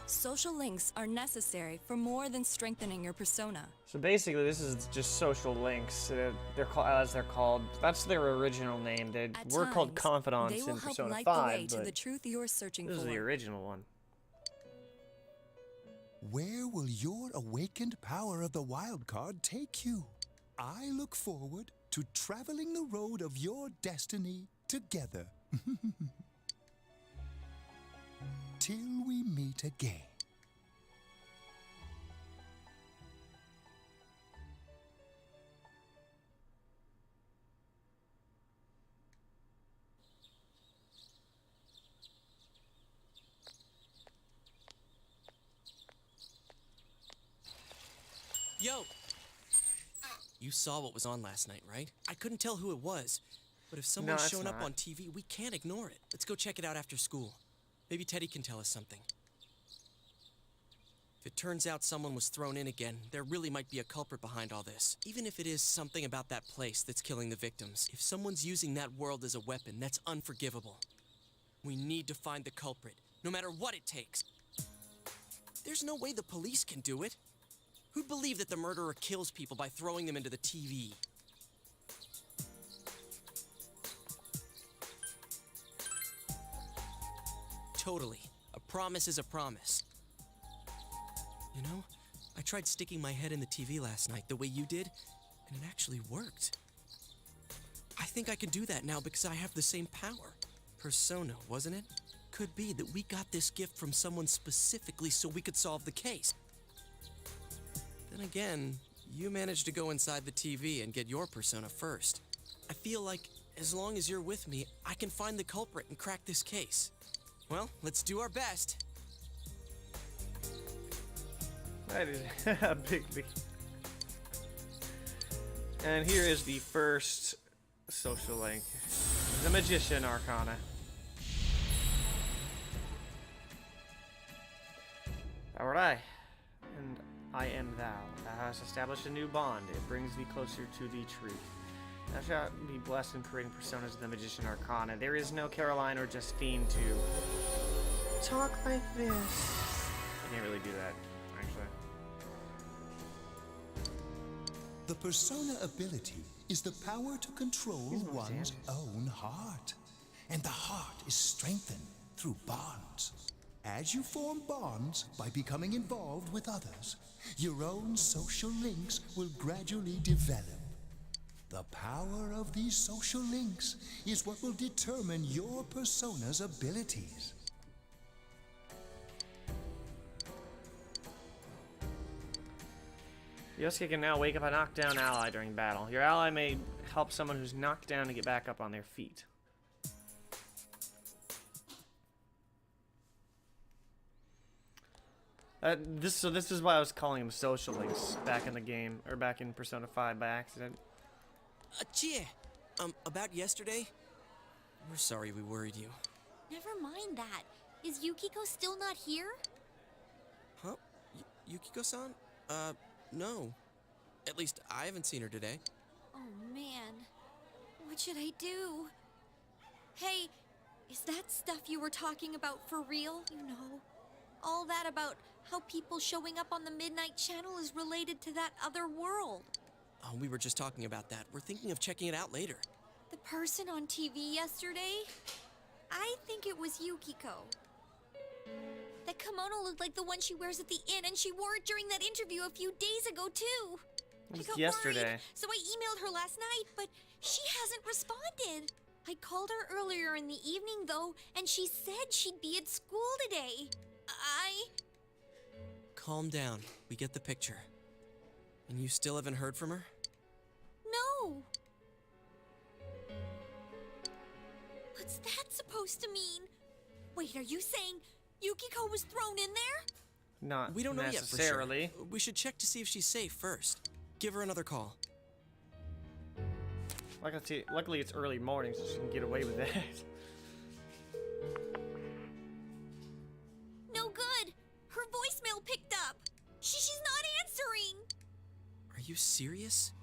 Social links are necessary for more than strengthening your persona. So basically, this is just social links. They're called, as they're called. That's their original name. We're called times, confidants they will in help Persona light the 5, way to but the truth you're searching this for. is the original one. Where will your awakened power of the wild card take you? I look forward to traveling the road of your destiny together. Till we meet again. Yo! You saw what was on last night, right? I couldn't tell who it was, but if someone's it's shown up not. on TV, we can't ignore it. Let's go check it out after school. Maybe Teddy can tell us something. If it turns out someone was thrown in again, there really might be a culprit behind all this. Even if it is something about that place that's killing the victims. If someone's using that world as a weapon, that's unforgivable. We need to find the culprit, no matter what it takes. There's no way the police can do it. Who'd believe that the murderer kills people by throwing them into the TV? Totally. A promise is a promise. You know, I tried sticking my head in the TV last night the way you did, and it actually worked. I think I can do that now because I have the same power. Persona, wasn't it? Could be that we got this gift from someone specifically so we could solve the case. Then again, you managed to go inside the TV and get your persona first. I feel like as long as you're with me, I can find the culprit and crack this case. Well, let's do our best. That is a big deal. And here is the first social link. The Magician Arcana. Alright. And I am thou. Thou hast established a new bond. It brings thee closer to the truth. Thou shalt be blessed in creating personas of the Magician Arcana. There is no Caroline or Justine to talk like this. I can't really do that, actually. The persona ability is the power to control one's own heart. And the heart is strengthened through bonds. As you form bonds by becoming involved with others, your own social links will gradually develop. The power of these social links is what will determine your persona's abilities. Yosuke can now wake up a knockdown ally during battle. Your ally may help someone who's knocked down to get back up on their feet. This is why I was calling them social links back in the game, or back in Persona 5 by accident. Chie, about yesterday? We're sorry we worried you. Never mind that. Is Yukiko still not here? Huh? Yukiko-san? No. At least I haven't seen her today. Oh man, what should I do? Hey, is that stuff you were talking about for real? You know, all that about how people showing up on the Midnight Channel is related to that other world. Oh, we were just talking about that. We're thinking of checking it out later. The person on TV yesterday? I think it was Yukiko. That kimono looked like the one she wears at the inn, and she wore it during that interview a few days ago, too. It was I got yesterday. worried, so I emailed her last night, but she hasn't responded. I called her earlier in the evening, though, and she said she'd be at school today. Calm down. We get the picture. And you still haven't heard from her? No. What's that supposed to mean? Wait, are you saying Yukiko was thrown in there? Not We don't know necessarily. yet for sure. We should check to see if she's safe first. Give her another call. Luckily, it's early morning, so she can get away with that. No good. Her voicemail picked up. She's not answering. Are you serious? serious?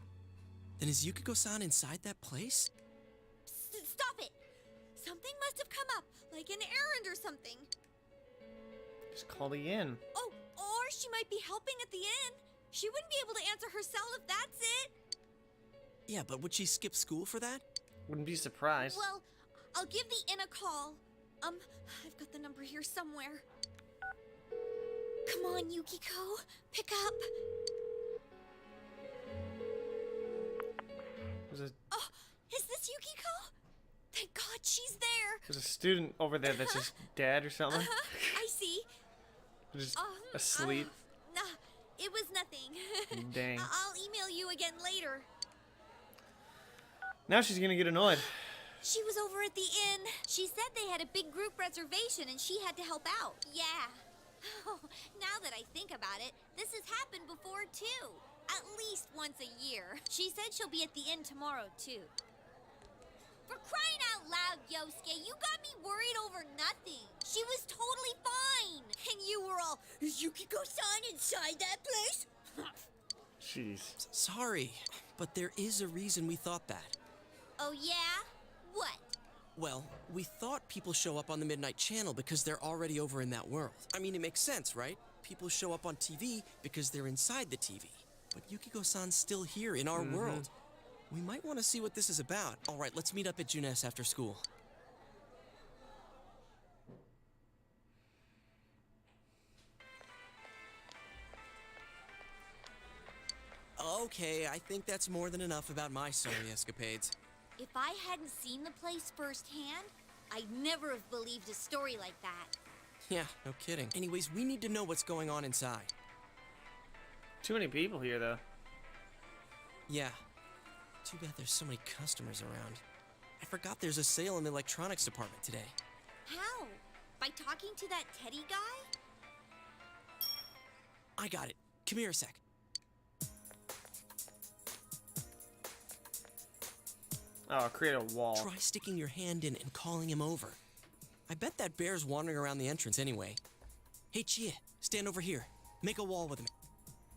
Then is Yukiko-san inside that place? Stop it! Something must have come up, like an errand or something. Just call the inn. Oh, or she might be helping at the inn. She wouldn't be able to answer her cell if that's it. Yeah, but would she skip school for that? Wouldn't be surprised. Well, I'll give the inn a call. I've got the number here somewhere. Come on, Yukiko. Pick up. Oh, is this Yukiko? Thank God she's there. There's a student over there that's just dead or something. I see. Just asleep. Nah, it was nothing. Dang. I'll email you again later. Now she's gonna get annoyed. She was over at the inn. She said they had a big group reservation and she had to help out. Yeah. Oh, now that I think about it, this has happened before too. At least once a year. She said she'll be at the inn tomorrow too. For crying out loud, Yosuke, you got me worried over nothing. She was totally fine. And you were all, is Yukiko-san inside that place? Jeez. Sorry, but there is a reason we thought that. Oh yeah? What? Well, we thought people show up on the Midnight Channel because they're already over in that world. I mean, it makes sense, right? People show up on TV because they're inside the TV. But Yukiko-san's still here in our world. We might want to see what this is about. All right, let's meet up at Junes after school. Okay, I think that's more than enough about my sorry escapades. If I hadn't seen the place firsthand, I'd never have believed a story like that. Yeah, no kidding. Anyways, we need to know what's going on inside. Too many people here, though. Yeah. Too bad there's so many customers around. I forgot there's a sale in the electronics department today. How? By talking to that Teddy guy? I got it. Come here a sec. Oh, create a wall. Try sticking your hand in and calling him over. I bet that bear's wandering around the entrance anyway. Hey, Chia, stand over here. Make a wall with him.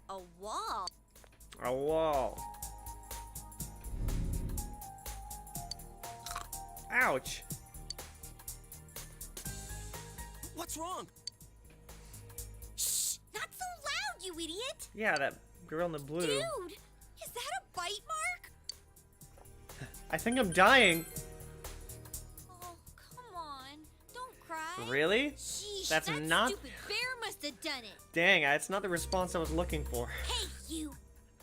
A wall? A wall. Ouch. What's wrong? Shh! Not so loud, you idiot! Yeah, that girl in the blue. Dude! Is that a bite mark? I think I'm dying. Oh, come on. Don't cry. Really? Sheesh, That's that not... stupid bear must have done it. Dang, that's not the response I was looking for. Hey, you!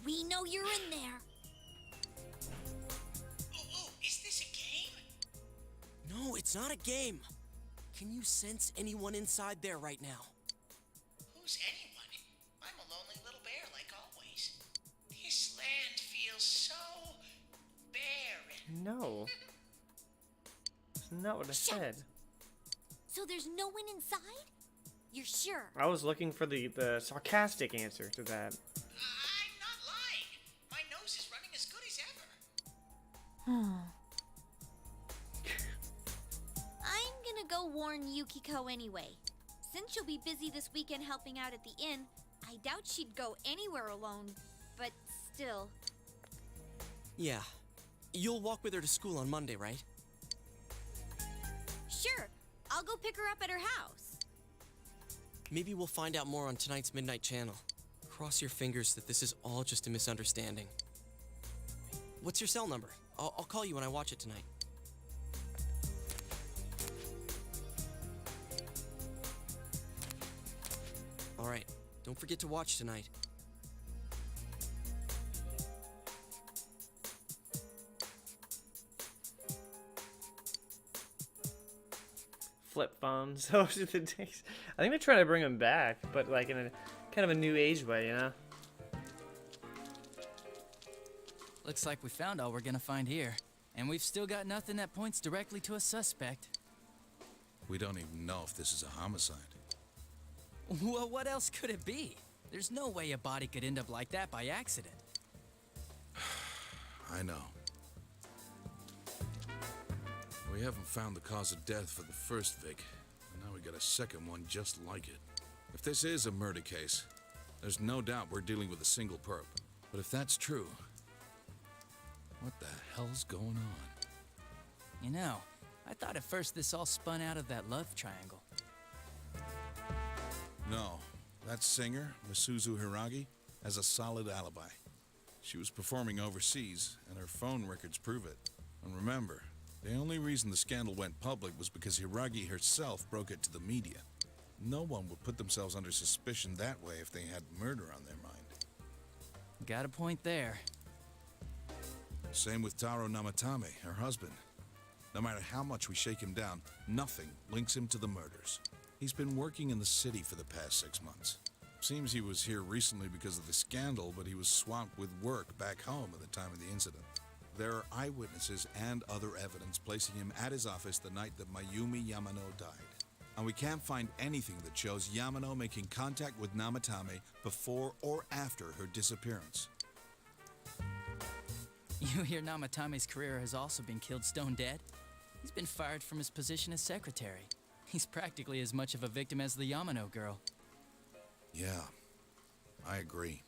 We know you're in there. Oh, is this a game? No, it's not a game. Can you sense anyone inside there right now? Who's anyone? I'm a lonely little bear like always. This land feels so barren. No. That's not what I said. So there's no one inside? You're sure? I was looking for the sarcastic answer to that. I'm not lying. My nose is running as good as ever. I'm gonna go warn Yukiko anyway. Since she'll be busy this weekend helping out at the inn, I doubt she'd go anywhere alone. But still. Yeah. You'll walk with her to school on Monday, right? Sure. I'll go pick her up at her house. Maybe we'll find out more on tonight's Midnight Channel. Cross your fingers that this is all just a misunderstanding. What's your cell number? I'll call you when I watch it tonight. All right. Don't forget to watch tonight. Flip phones. Those are the days. I think they're trying to bring them back, but like in a kind of a new age way, you know? Looks like we found all we're gonna find here. And we've still got nothing that points directly to a suspect. We don't even know if this is a homicide. Well, what else could it be? There's no way a body could end up like that by accident. I know. We haven't found the cause of death for the first Vic, and now we got a second one just like it. If this is a murder case, there's no doubt we're dealing with a single perp. But if that's true, what the hell's going on? You know, I thought at first this all spun out of that love triangle. No, that singer, Misuzu Hiragi, has a solid alibi. She was performing overseas, and her phone records prove it. And remember, the only reason the scandal went public was because Hiragi herself broke it to the media. No one would put themselves under suspicion that way if they had murder on their mind. Got a point there. Same with Taro Namatame, her husband. No matter how much we shake him down, nothing links him to the murders. He's been working in the city for the past 6 months. Seems he was here recently because of the scandal, but he was swamped with work back home at the time of the incident. There are eyewitnesses and other evidence placing him at his office the night that Mayumi Yamano died. And we can't find anything that shows Yamano making contact with Namatame before or after her disappearance. You hear Namatame's career has also been killed stone dead? He's been fired from his position as secretary. He's practically as much of a victim as the Yamano girl. Yeah, I agree.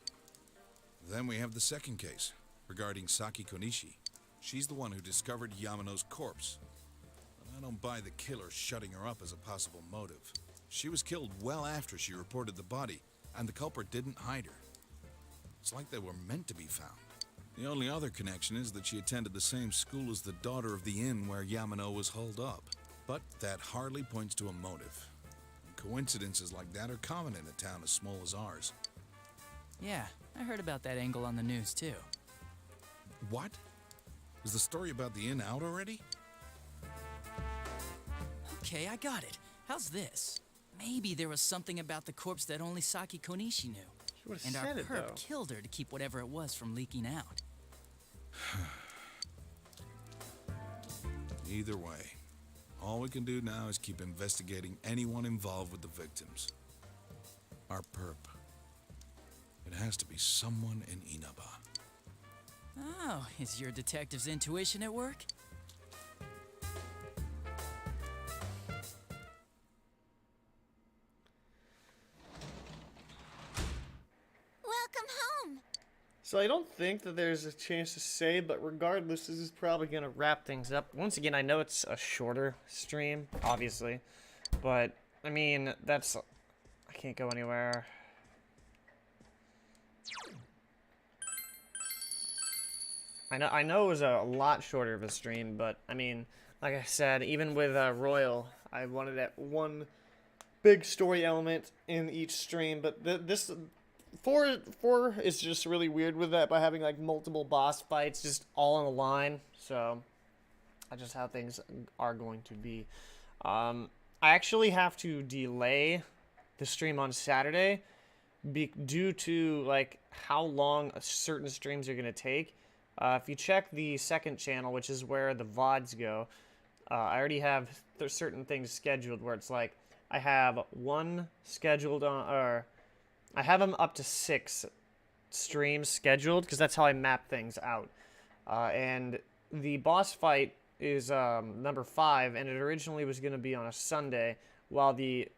Then we have the second case, regarding Saki Konishi. She's the one who discovered Yamano's corpse. But I don't buy the killer shutting her up as a possible motive. She was killed well after she reported the body, and the culprit didn't hide her. It's like they were meant to be found. The only other connection is that she attended the same school as the daughter of the inn where Yamano was holed up. But that hardly points to a motive. And coincidences like that are common in a town as small as ours. Yeah, I heard about that angle on the news too. What? Is the story about the inn out already? Okay, I got it. How's this? Maybe there was something about the corpse that only Saki Konishi knew. And our perp killed her to keep whatever it was from leaking out. Either way, all we can do now is keep investigating anyone involved with the victims. Our perp. It has to be someone in Inaba. Oh, is your detective's intuition at work? Welcome home. So I don't think that there's a chance to say, but regardless, this is probably going to wrap things up. Once again, I know it's a shorter stream, obviously, but, I mean, that's... I can't go anywhere. I know it was a lot shorter of a stream, but, I mean, like I said, even with Royal, I wanted that one big story element in each stream, but this... 4 is just really weird with that by having like multiple boss fights just all on the line. So that's just how things are going to be. I actually have to delay the stream on Saturday due to like how long certain streams are going to take. If you check the second channel, which is where the VODs go, I already have certain things scheduled where it's like I have one scheduled on, or I have them up to 6 streams scheduled because that's how I map things out. And the boss fight is number 5, and it originally was going to be on a Sunday, while the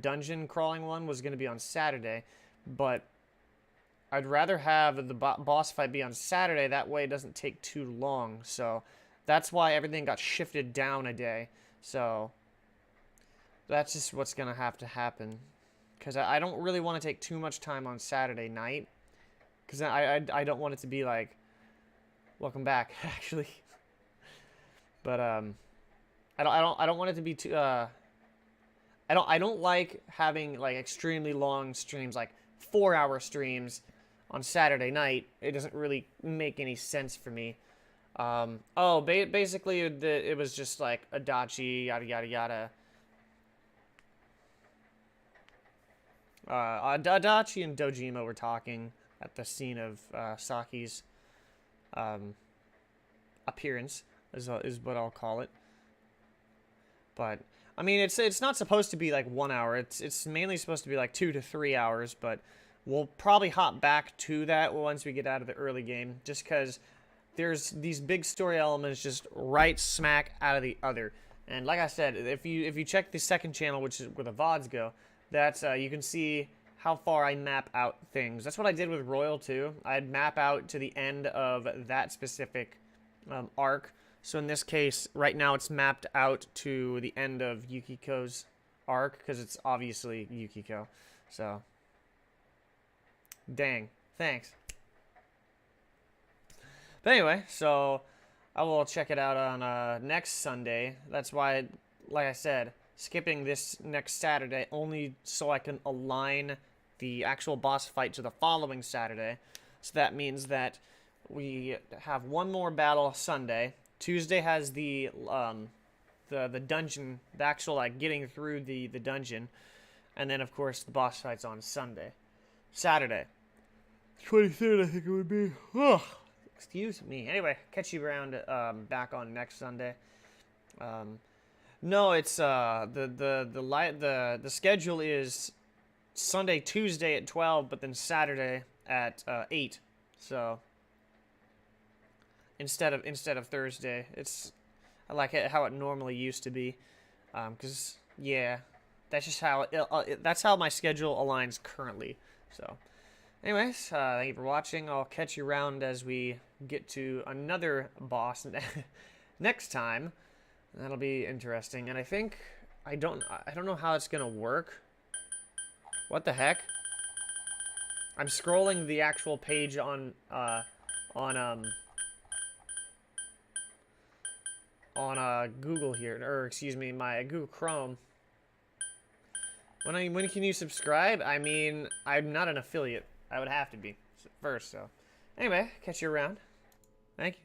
dungeon crawling one was going to be on Saturday. But I'd rather have the boss fight be on Saturday. That way it doesn't take too long. So that's why everything got shifted down a day. So that's just what's going to happen. Because I don't really want to take too much time on Saturday night. Because I don't want it to be like, welcome back, actually. But I don't want it to be too I don't like having like extremely long streams, like 4-hour streams on Saturday night. It doesn't really make any sense for me. Basically it was just like Adachi, yada yada yada. Adachi and Dojima were talking at the scene of Saki's appearance, is what I'll call it. But I mean, it's not supposed to be like 1 hour. It's mainly supposed to be like 2 to 3 hours. But we'll probably hop back to that once we get out of the early game, just because there's these big story elements just right smack out of the other. And like I said, if you check the second channel, which is where the VODs go, that's you can see how far I map out things. That's what I did with Royal too. I'd map out to the end of that specific arc. So in this case, right now it's mapped out to the end of Yukiko's arc because it's obviously Yukiko. So, dang, thanks. But anyway, so I will check it out on next Sunday. That's why, like I said, skipping this next Saturday only so I can align the actual boss fight to the following Saturday. So that means that we have one more battle Sunday. Tuesday has the dungeon, the actual like getting through the dungeon, and then of course the boss fight's on Saturday, 23rd I think it would be. Ugh. Excuse me. Anyway, catch you around back on next Sunday. No, it's the schedule is Sunday, Tuesday at 12, but then Saturday at 8. So instead of Thursday, it's I like it how it normally used to be, because yeah, that's just how that's how my schedule aligns currently. So. Anyways, thank you for watching. I'll catch you around as we get to another boss next time. That'll be interesting. And I think I don't know how it's gonna work. What the heck? I'm scrolling the actual page on Google here, or excuse me, my Google Chrome. When can you subscribe? I mean, I'm not an affiliate. I would have to be first, so. Anyway, catch you around. Thank you.